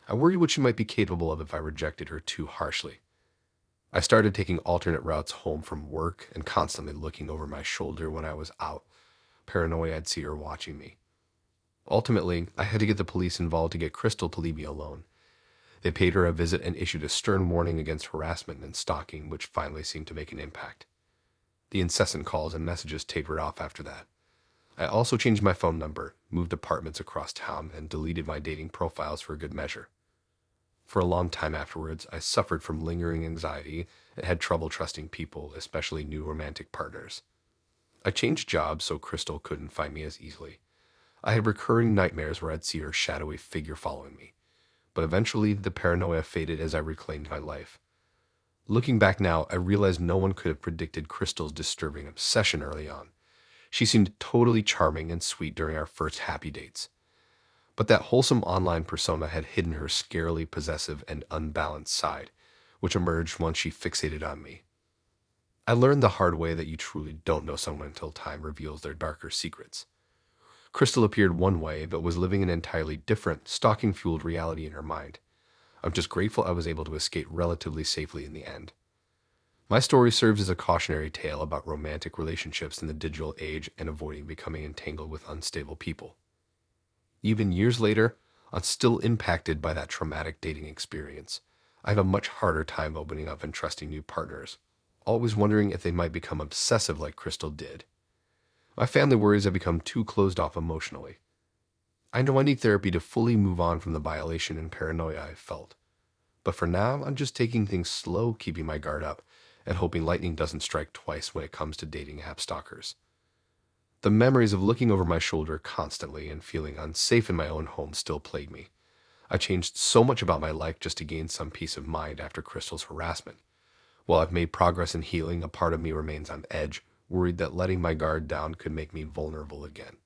I worried what she might be capable of if I rejected her too harshly. I started taking alternate routes home from work and constantly looking over my shoulder when I was out, paranoid I'd see her watching me. Ultimately, I had to get the police involved to get Crystal to leave me alone. They paid her a visit and issued a stern warning against harassment and stalking, which finally seemed to make an impact. The incessant calls and messages tapered off after that. I also changed my phone number, moved apartments across town, and deleted my dating profiles for good measure. For a long time afterwards, I suffered from lingering anxiety and had trouble trusting people, especially new romantic partners. I changed jobs so Crystal couldn't find me as easily. I had recurring nightmares where I'd see her shadowy figure following me. But eventually, the paranoia faded as I reclaimed my life. Looking back now, I realize no one could have predicted Crystal's disturbing obsession early on. She seemed totally charming and sweet during our first happy dates. But that wholesome online persona had hidden her scarily possessive and unbalanced side, which emerged once she fixated on me. I learned the hard way that you truly don't know someone until time reveals their darker secrets. Crystal appeared one way, but was living an entirely different, stalking-fueled reality in her mind. I'm just grateful I was able to escape relatively safely in the end. My story serves as a cautionary tale about romantic relationships in the digital age and avoiding becoming entangled with unstable people. Even years later, I'm still impacted by that traumatic dating experience. I have a much harder time opening up and trusting new partners, always wondering if they might become obsessive like Crystal did. My family worries I've become too closed off emotionally. I know I need therapy to fully move on from the violation and paranoia I've felt. But for now, I'm just taking things slow, keeping my guard up, and hoping lightning doesn't strike twice when it comes to dating app stalkers. The memories of looking over my shoulder constantly and feeling unsafe in my own home still plague me. I changed so much about my life just to gain some peace of mind after Crystal's harassment. While I've made progress in healing, a part of me remains on edge, worried that letting my guard down could make me vulnerable again.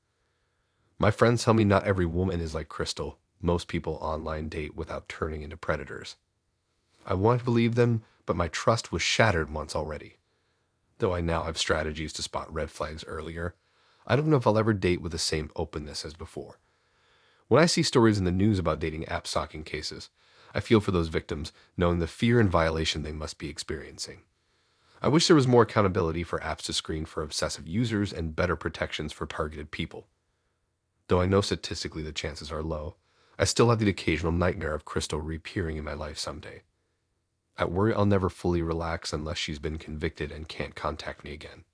My friends tell me not every woman is like Crystal. Most people online date without turning into predators. I want to believe them, but my trust was shattered once already. Though I now have strategies to spot red flags earlier, I don't know if I'll ever date with the same openness as before. When I see stories in the news about dating app stalking cases, I feel for those victims, knowing the fear and violation they must be experiencing. I wish there was more accountability for apps to screen for obsessive users and better protections for targeted people. Though I know statistically the chances are low, I still have the occasional nightmare of Crystal reappearing in my life someday. I worry I'll never fully relax unless she's been convicted and can't contact me again.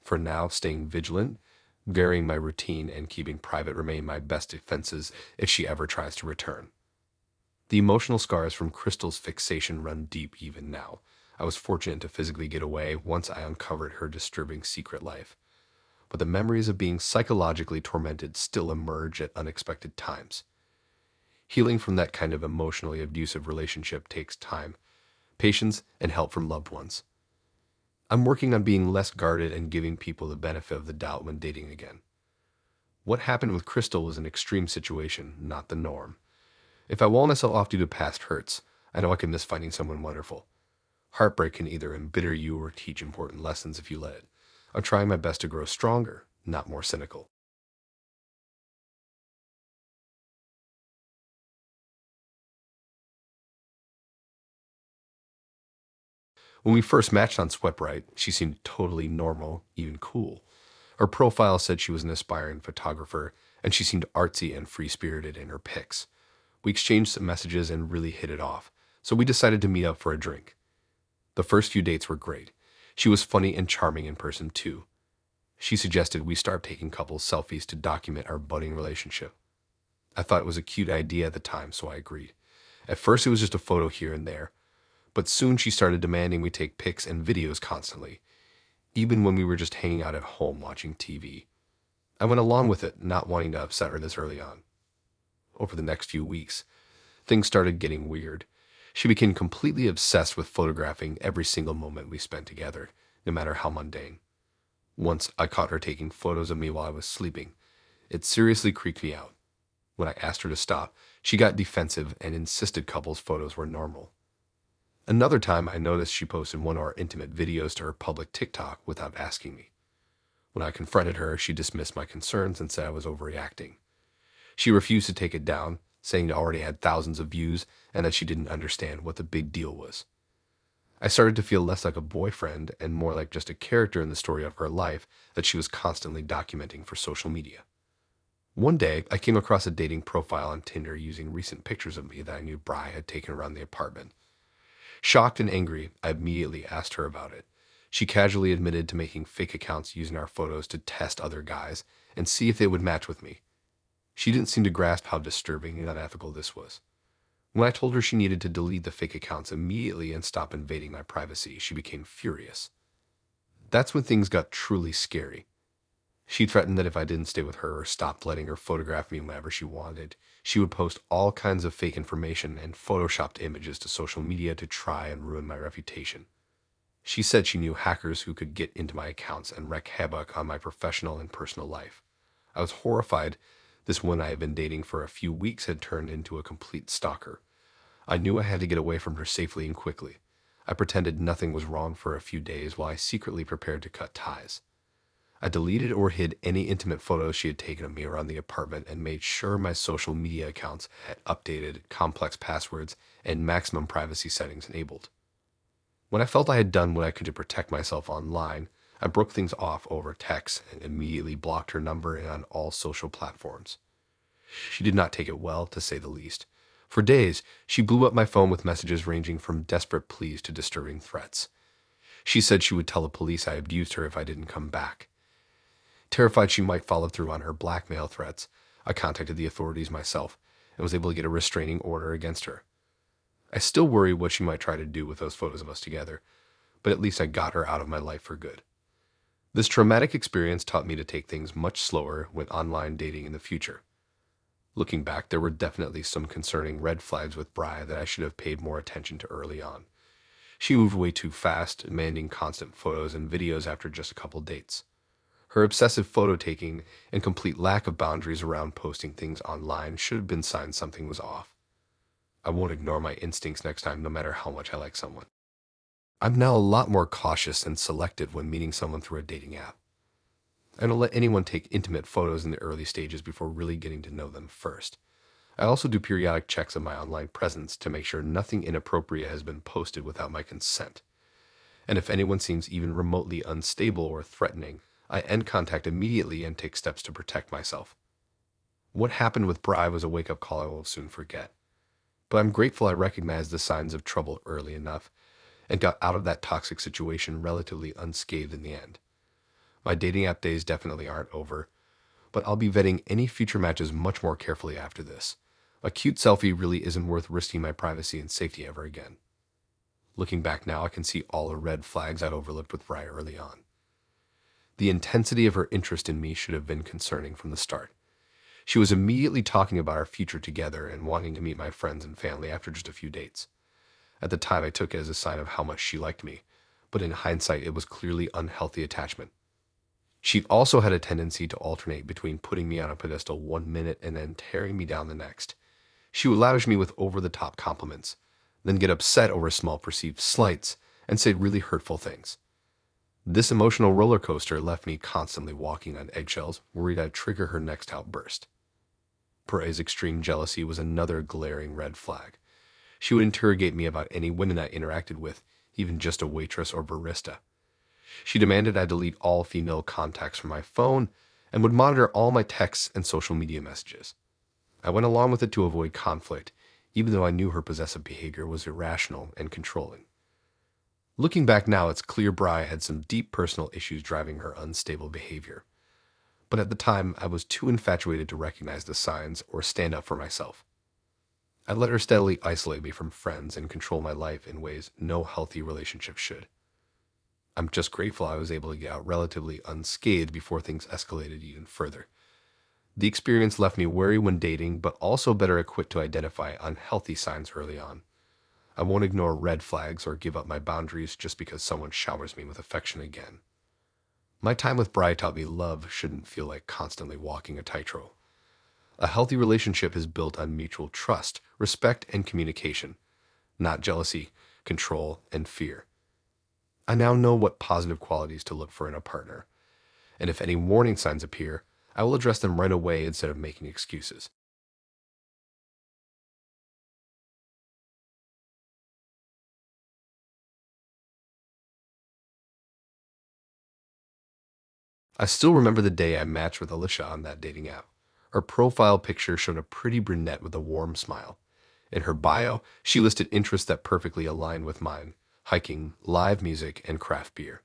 For now, staying vigilant, varying my routine, and keeping private remain my best defenses if she ever tries to return. The emotional scars from Crystal's fixation run deep even now. I was fortunate to physically get away once I uncovered her disturbing secret life. But the memories of being psychologically tormented still emerge at unexpected times. Healing from that kind of emotionally abusive relationship takes time, patience, and help from loved ones. I'm working on being less guarded and giving people the benefit of the doubt when dating again. What happened with Crystal was an extreme situation, not the norm. If I wall myself off due to past hurts, I know I can miss finding someone wonderful. Heartbreak can either embitter you or teach important lessons if you let it. I'm trying my best to grow stronger, not more cynical. When we first matched on Sweatbright, she seemed totally normal, even cool. Her profile said she was an aspiring photographer, and she seemed artsy and free-spirited in her pics. We exchanged some messages and really hit it off, so we decided to meet up for a drink. The first few dates were great. She was funny and charming in person too. She suggested we start taking couples selfies to document our budding relationship. I thought it was a cute idea at the time, so I agreed. At first it was just a photo here and there, but soon she started demanding we take pics and videos constantly, even when we were just hanging out at home watching TV. I went along with it, not wanting to upset her this early on. Over the next few weeks, things started getting weird. She became completely obsessed with photographing every single moment we spent together, no matter how mundane. Once I caught her taking photos of me while I was sleeping. It seriously creeped me out. When I asked her to stop, she got defensive and insisted couples' photos were normal. Another time, I noticed she posted one of our intimate videos to her public TikTok without asking me. When I confronted her, she dismissed my concerns and said I was overreacting. She refused to take it down, saying it already had thousands of views and that she didn't understand what the big deal was. I started to feel less like a boyfriend and more like just a character in the story of her life that she was constantly documenting for social media. One day, I came across a dating profile on Tinder using recent pictures of me that I knew Bri had taken around the apartment. Shocked and angry, I immediately asked her about it. She casually admitted to making fake accounts using our photos to test other guys and see if they would match with me. She didn't seem to grasp how disturbing and unethical this was. When I told her she needed to delete the fake accounts immediately and stop invading my privacy, she became furious. That's when things got truly scary. She threatened that if I didn't stay with her or stopped letting her photograph me whenever she wanted, she would post all kinds of fake information and photoshopped images to social media to try and ruin my reputation. She said she knew hackers who could get into my accounts and wreak havoc on my professional and personal life. I was horrified. This woman I had been dating for a few weeks had turned into a complete stalker. I knew I had to get away from her safely and quickly. I pretended nothing was wrong for a few days while I secretly prepared to cut ties. I deleted or hid any intimate photos she had taken of me around the apartment and made sure my social media accounts had updated, complex passwords, and maximum privacy settings enabled. When I felt I had done what I could to protect myself online, I broke things off over text and immediately blocked her number and on all social platforms. She did not take it well, to say the least. For days, she blew up my phone with messages ranging from desperate pleas to disturbing threats. She said she would tell the police I abused her if I didn't come back. Terrified she might follow through on her blackmail threats, I contacted the authorities myself and was able to get a restraining order against her. I still worry what she might try to do with those photos of us together, but at least I got her out of my life for good. This traumatic experience taught me to take things much slower when online dating in the future. Looking back, there were definitely some concerning red flags with Bri that I should have paid more attention to early on. She moved way too fast, demanding constant photos and videos after just a couple dates. Her obsessive photo taking and complete lack of boundaries around posting things online should have been signs something was off. I won't ignore my instincts next time, no matter how much I like someone. I'm now a lot more cautious and selective when meeting someone through a dating app. I don't let anyone take intimate photos in the early stages before really getting to know them first. I also do periodic checks of my online presence to make sure nothing inappropriate has been posted without my consent. And if anyone seems even remotely unstable or threatening, I end contact immediately and take steps to protect myself. What happened with Bri was a wake-up call I will soon forget. But I'm grateful I recognized the signs of trouble early enough and got out of that toxic situation relatively unscathed in the end. My dating app days definitely aren't over, but I'll be vetting any future matches much more carefully after this. A cute selfie really isn't worth risking my privacy and safety ever again. Looking back now, I can see all the red flags I'd overlooked with Bri early on. The intensity of her interest in me should have been concerning from the start. She was immediately talking about our future together and wanting to meet my friends and family after just a few dates. At the time, I took it as a sign of how much she liked me, but in hindsight, it was clearly unhealthy attachment. She also had a tendency to alternate between putting me on a pedestal 1 minute and then tearing me down the next. She would lavish me with over-the-top compliments, then get upset over small perceived slights and say really hurtful things. This emotional roller coaster left me constantly walking on eggshells, worried I'd trigger her next outburst. Bri's extreme jealousy was another glaring red flag. She would interrogate me about any women I interacted with, even just a waitress or barista. She demanded I delete all female contacts from my phone and would monitor all my texts and social media messages. I went along with it to avoid conflict, even though I knew her possessive behavior was irrational and controlling. Looking back now, it's clear Bri had some deep personal issues driving her unstable behavior. But at the time, I was too infatuated to recognize the signs or stand up for myself. I let her steadily isolate me from friends and control my life in ways no healthy relationship should. I'm just grateful I was able to get out relatively unscathed before things escalated even further. The experience left me wary when dating, but also better equipped to identify unhealthy signs early on. I won't ignore red flags or give up my boundaries just because someone showers me with affection again. My time with Bri taught me love shouldn't feel like constantly walking a tightrope. A healthy relationship is built on mutual trust, respect, and communication, not jealousy, control, and fear. I now know what positive qualities to look for in a partner, and if any warning signs appear, I will address them right away instead of making excuses. I still remember the day I matched with Alicia on that dating app. Her profile picture showed a pretty brunette with a warm smile. In her bio, she listed interests that perfectly aligned with mine: hiking, live music, and craft beer.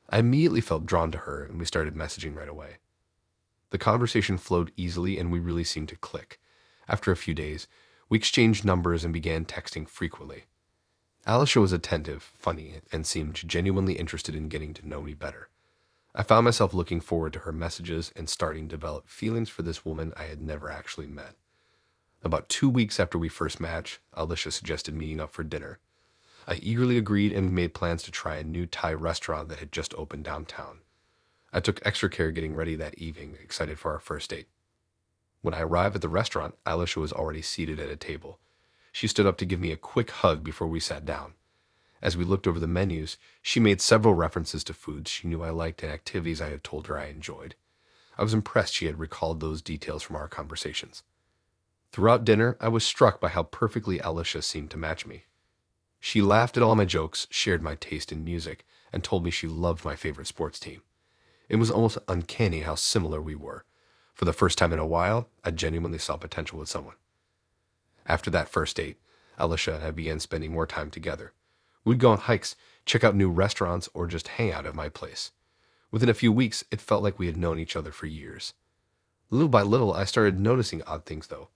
I immediately felt drawn to her, and we started messaging right away. The conversation flowed easily, and we really seemed to click. After a few days, we exchanged numbers and began texting frequently. Alicia was attentive, funny, and seemed genuinely interested in getting to know me better. I found myself looking forward to her messages and starting to develop feelings for this woman I had never actually met. About 2 weeks after we first matched, Alicia suggested meeting up for dinner. I eagerly agreed and we made plans to try a new Thai restaurant that had just opened downtown. I took extra care getting ready that evening, excited for our first date. When I arrived at the restaurant, Alicia was already seated at a table. She stood up to give me a quick hug before we sat down. As we looked over the menus, she made several references to foods she knew I liked and activities I had told her I enjoyed. I was impressed she had recalled those details from our conversations. Throughout dinner, I was struck by how perfectly Alicia seemed to match me. She laughed at all my jokes, shared my taste in music, and told me she loved my favorite sports team. It was almost uncanny how similar we were. For the first time in a while, I genuinely saw potential with someone. After that first date, Alicia and I began spending more time together. We'd go on hikes, check out new restaurants, or just hang out at my place. Within a few weeks, it felt like we had known each other for years. Little by little, I started noticing odd things, though.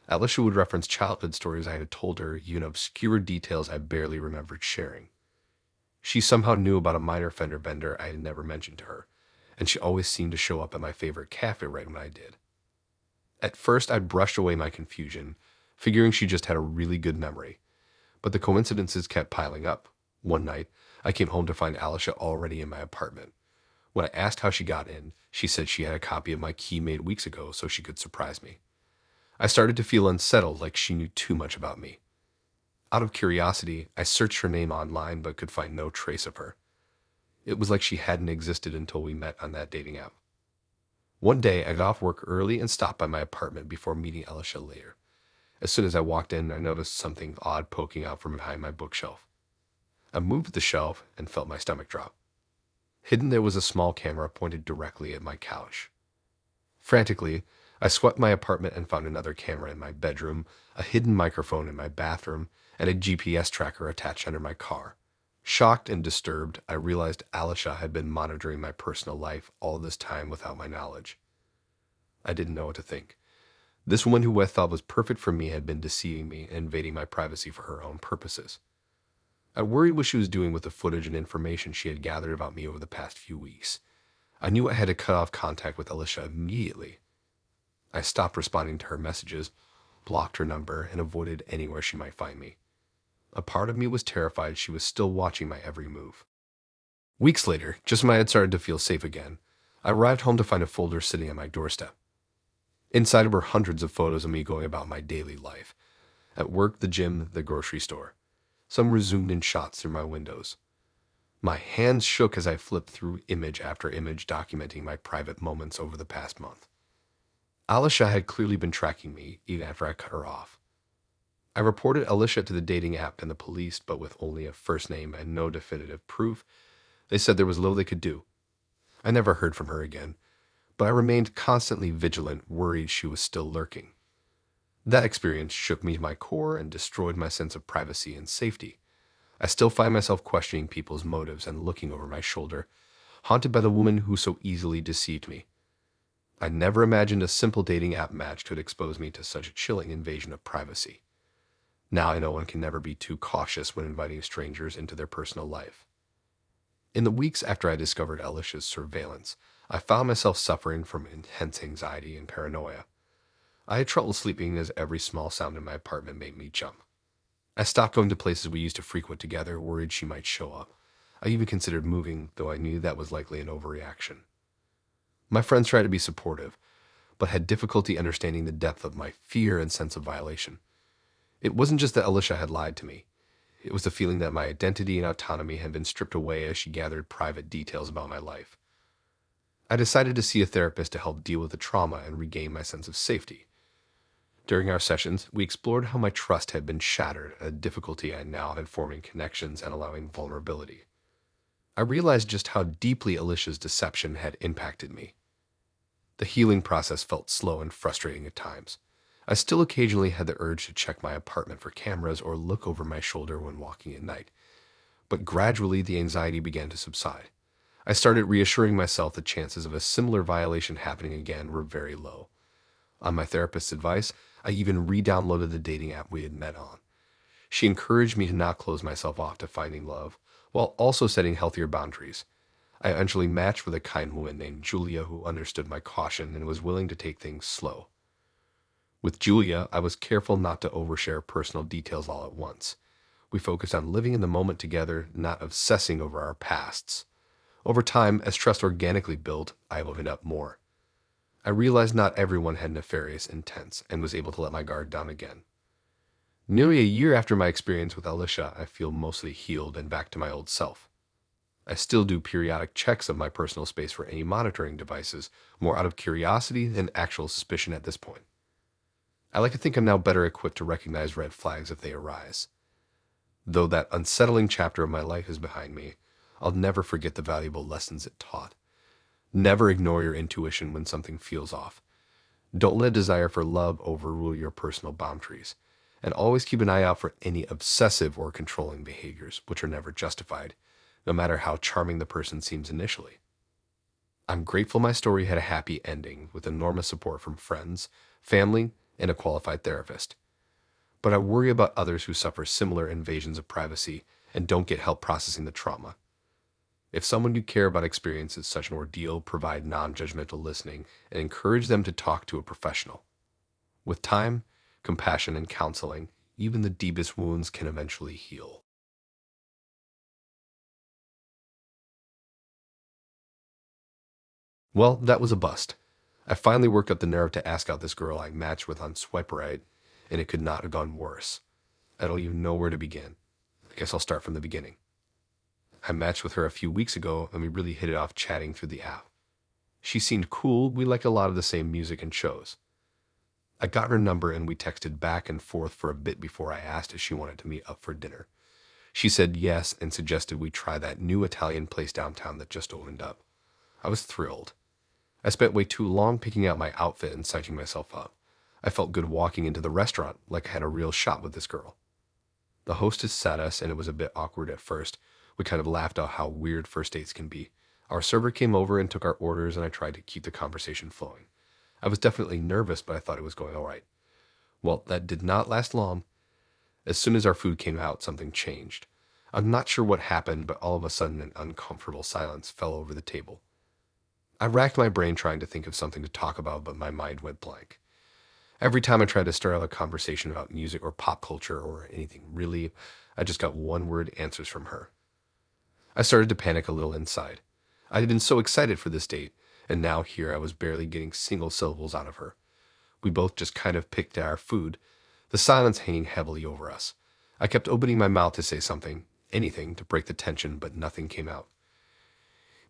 Alicia would reference childhood stories I had told her, even obscure details I barely remembered sharing. She somehow knew about a minor fender bender I had never mentioned to her, and she always seemed to show up at my favorite cafe right when I did. At first, I brushed away my confusion, figuring she just had a really good memory. But the coincidences kept piling up. One night, I came home to find Alicia already in my apartment. When I asked how she got in, she said she had a copy of my key made weeks ago so she could surprise me. I started to feel unsettled, like she knew too much about me. Out of curiosity, I searched her name online but could find no trace of her. It was like she hadn't existed until we met on that dating app. One day, I got off work early and stopped by my apartment before meeting Alicia later. As soon as I walked in, I noticed something odd poking out from behind my bookshelf. I moved the shelf and felt my stomach drop. Hidden there was a small camera pointed directly at my couch. Frantically, I swept my apartment and found another camera in my bedroom, a hidden microphone in my bathroom, and a GPS tracker attached under my car. Shocked and disturbed, I realized Alicia had been monitoring my personal life all this time without my knowledge. I didn't know what to think. This woman who I thought was perfect for me had been deceiving me and invading my privacy for her own purposes. I worried what she was doing with the footage and information she had gathered about me over the past few weeks. I knew I had to cut off contact with Alicia immediately. I stopped responding to her messages, blocked her number, and avoided anywhere she might find me. A part of me was terrified she was still watching my every move. Weeks later, just when I had started to feel safe again, I arrived home to find a folder sitting at my doorstep. Inside were hundreds of photos of me going about my daily life. At work, the gym, the grocery store. Some were zoomed in shots through my windows. My hands shook as I flipped through image after image documenting my private moments over the past month. Alicia had clearly been tracking me even after I cut her off. I reported Alicia to the dating app and the police, but with only a first name and no definitive proof, they said there was little they could do. I never heard from her again, but I remained constantly vigilant, worried she was still lurking. That experience shook me to my core and destroyed my sense of privacy and safety. I still find myself questioning people's motives and looking over my shoulder, haunted by the woman who so easily deceived me. I never imagined a simple dating app match could expose me to such a chilling invasion of privacy. Now I know one can never be too cautious when inviting strangers into their personal life. In the weeks after I discovered Alicia's surveillance, I found myself suffering from intense anxiety and paranoia. I had trouble sleeping as every small sound in my apartment made me jump. I stopped going to places we used to frequent together, worried she might show up. I even considered moving, though I knew that was likely an overreaction. My friends tried to be supportive, but had difficulty understanding the depth of my fear and sense of violation. It wasn't just that Alicia had lied to me. It was the feeling that my identity and autonomy had been stripped away as she gathered private details about my life. I decided to see a therapist to help deal with the trauma and regain my sense of safety. During our sessions, we explored how my trust had been shattered and the difficulty I now had forming connections and allowing vulnerability. I realized just how deeply Alicia's deception had impacted me. The healing process felt slow and frustrating at times. I still occasionally had the urge to check my apartment for cameras or look over my shoulder when walking at night, but gradually the anxiety began to subside. I started reassuring myself the chances of a similar violation happening again were very low. On my therapist's advice, I even re-downloaded the dating app we had met on. She encouraged me to not close myself off to finding love, while also setting healthier boundaries. I eventually matched with a kind woman named Julia who understood my caution and was willing to take things slow. With Julia, I was careful not to overshare personal details all at once. We focused on living in the moment together, not obsessing over our pasts. Over time, as trust organically built, I opened up more. I realized not everyone had nefarious intents and was able to let my guard down again. Nearly a year after my experience with Alicia, I feel mostly healed and back to my old self. I still do periodic checks of my personal space for any monitoring devices, more out of curiosity than actual suspicion at this point. I like to think I'm now better equipped to recognize red flags if they arise. Though that unsettling chapter of my life is behind me, I'll never forget the valuable lessons it taught. Never ignore your intuition when something feels off. Don't let desire for love overrule your personal boundaries. And always keep an eye out for any obsessive or controlling behaviors, which are never justified, no matter how charming the person seems initially. I'm grateful my story had a happy ending with enormous support from friends, family, and a qualified therapist. But I worry about others who suffer similar invasions of privacy and don't get help processing the trauma. If someone you care about experiences such an ordeal, provide non-judgmental listening and encourage them to talk to a professional. With time, compassion, and counseling, even the deepest wounds can eventually heal. Well, that was a bust. I finally worked up the nerve to ask out this girl I matched with on Swipe Right, and it could not have gone worse. I don't even know where to begin. I guess I'll start from the beginning. I matched with her a few weeks ago, and we really hit it off chatting through the app. She seemed cool. We liked a lot of the same music and shows. I got her number and we texted back and forth for a bit before I asked if she wanted to meet up for dinner. She said yes and suggested we try that new Italian place downtown that just opened up. I was thrilled. I spent way too long picking out my outfit and psyching myself up. I felt good walking into the restaurant like I had a real shot with this girl. The hostess sat us and it was a bit awkward at first. We kind of laughed at how weird first dates can be. Our server came over and took our orders and I tried to keep the conversation flowing. I was definitely nervous, but I thought it was going all right. Well, that did not last long. As soon as our food came out, something changed. I'm not sure what happened, but all of a sudden an uncomfortable silence fell over the table. I racked my brain trying to think of something to talk about, but my mind went blank. Every time I tried to start out a conversation about music or pop culture or anything really, I just got one-word answers from her. I started to panic a little inside. I had been so excited for this date, and now here I was barely getting single syllables out of her. We both just kind of picked at our food, the silence hanging heavily over us. I kept opening my mouth to say something, anything, to break the tension, but nothing came out.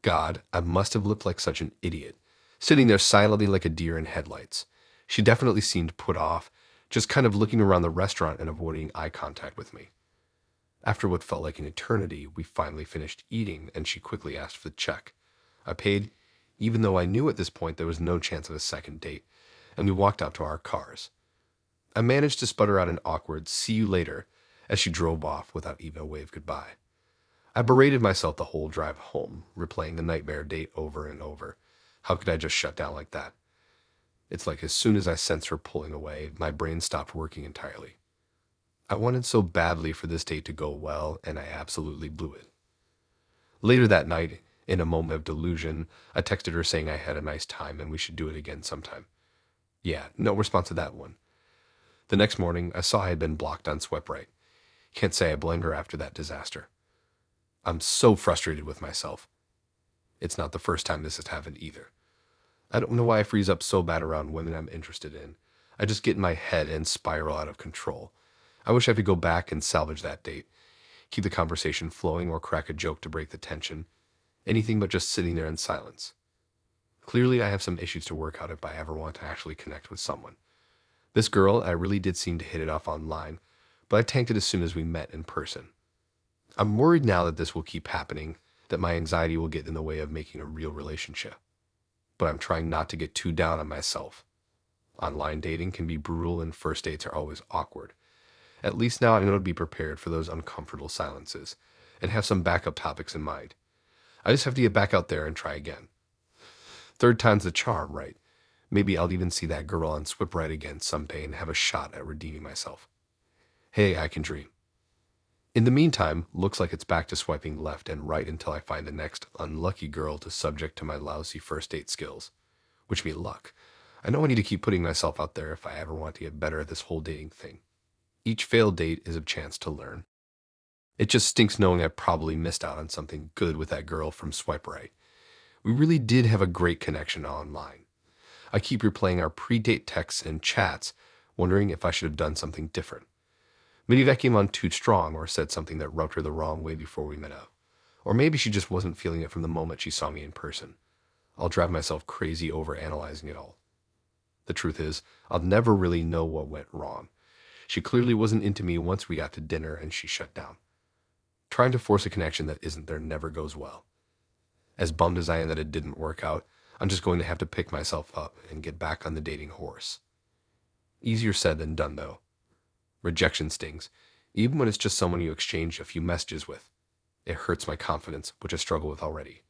God, I must have looked like such an idiot, sitting there silently like a deer in headlights. She definitely seemed put off, just kind of looking around the restaurant and avoiding eye contact with me. After what felt like an eternity, we finally finished eating, and she quickly asked for the check. I paid, even though I knew at this point there was no chance of a second date, and we walked out to our cars. I managed to sputter out an awkward "see you later" as she drove off without even a wave goodbye. I berated myself the whole drive home, replaying the nightmare date over and over. How could I just shut down like that? It's like as soon as I sensed her pulling away, my brain stopped working entirely. I wanted so badly for this date to go well, and I absolutely blew it. Later that night, in a moment of delusion, I texted her saying I had a nice time and we should do it again sometime. Yeah, no response to that one. The next morning, I saw I had been blocked on Swipe Right. Can't say I blamed her after that disaster. I'm so frustrated with myself. It's not the first time this has happened either. I don't know why I freeze up so bad around women I'm interested in. I just get in my head and spiral out of control. I wish I could go back and salvage that date, keep the conversation flowing or crack a joke to break the tension. Anything but just sitting there in silence. Clearly, I have some issues to work out if I ever want to actually connect with someone. This girl, I really did seem to hit it off online, but I tanked it as soon as we met in person. I'm worried now that this will keep happening, that my anxiety will get in the way of making a real relationship. But I'm trying not to get too down on myself. Online dating can be brutal and first dates are always awkward. At least now I know to be prepared for those uncomfortable silences and have some backup topics in mind. I just have to get back out there and try again. Third time's the charm, right? Maybe I'll even see that girl on Swipe Right again someday and have a shot at redeeming myself. Hey, I can dream. In the meantime, looks like it's back to swiping left and right until I find the next unlucky girl to subject to my lousy first date skills. Wish me luck. I know I need to keep putting myself out there if I ever want to get better at this whole dating thing. Each failed date is a chance to learn. It just stinks knowing I probably missed out on something good with that girl from Swipe Right. We really did have a great connection online. I keep replaying our pre-date texts and chats, wondering if I should have done something different. Maybe that came on too strong or said something that rubbed her the wrong way before we met up. Or maybe she just wasn't feeling it from the moment she saw me in person. I'll drive myself crazy over analyzing it all. The truth is, I'll never really know what went wrong. She clearly wasn't into me once we got to dinner and she shut down. Trying to force a connection that isn't there never goes well. As bummed as I am that it didn't work out, I'm just going to have to pick myself up and get back on the dating horse. Easier said than done, though. Rejection stings, even when it's just someone you exchange a few messages with. It hurts my confidence, which I struggle with already.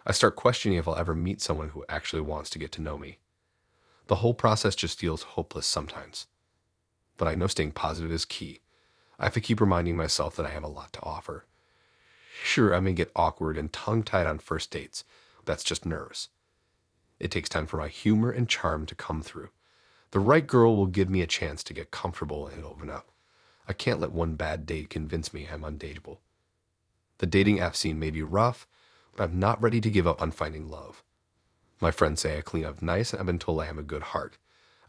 I start questioning if I'll ever meet someone who actually wants to get to know me. The whole process just feels hopeless sometimes. But I know staying positive is key. I have to keep reminding myself that I have a lot to offer. Sure, I may get awkward and tongue-tied on first dates. That's just nerves. It takes time for my humor and charm to come through. The right girl will give me a chance to get comfortable and open up. I can't let one bad date convince me I'm undateable. The dating app scene may be rough, but I'm not ready to give up on finding love. My friends say I clean up nice, and I've been told I have a good heart.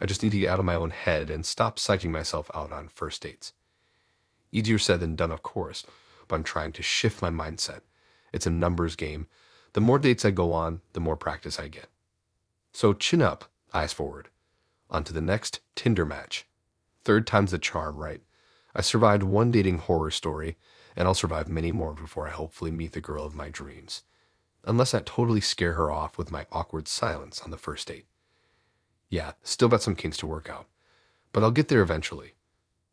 I just need to get out of my own head and stop psyching myself out on first dates. Easier said than done, of course, but I'm trying to shift my mindset. It's a numbers game. The more dates I go on, the more practice I get. So chin up, eyes forward. On to the next Tinder match. Third time's the charm, right? I survived one dating horror story, and I'll survive many more before I hopefully meet the girl of my dreams. Unless I totally scare her off with my awkward silence on the first date. Yeah, still got some kinks to work out, but I'll get there eventually.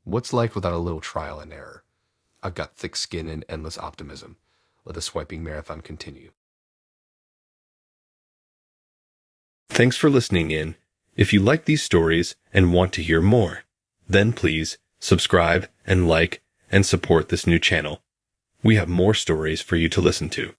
What's life without a little trial and error? I've got thick skin and endless optimism. Let the swiping marathon continue. Thanks for listening in. If you like these stories and want to hear more, then please subscribe and like and support this new channel. We have more stories for you to listen to.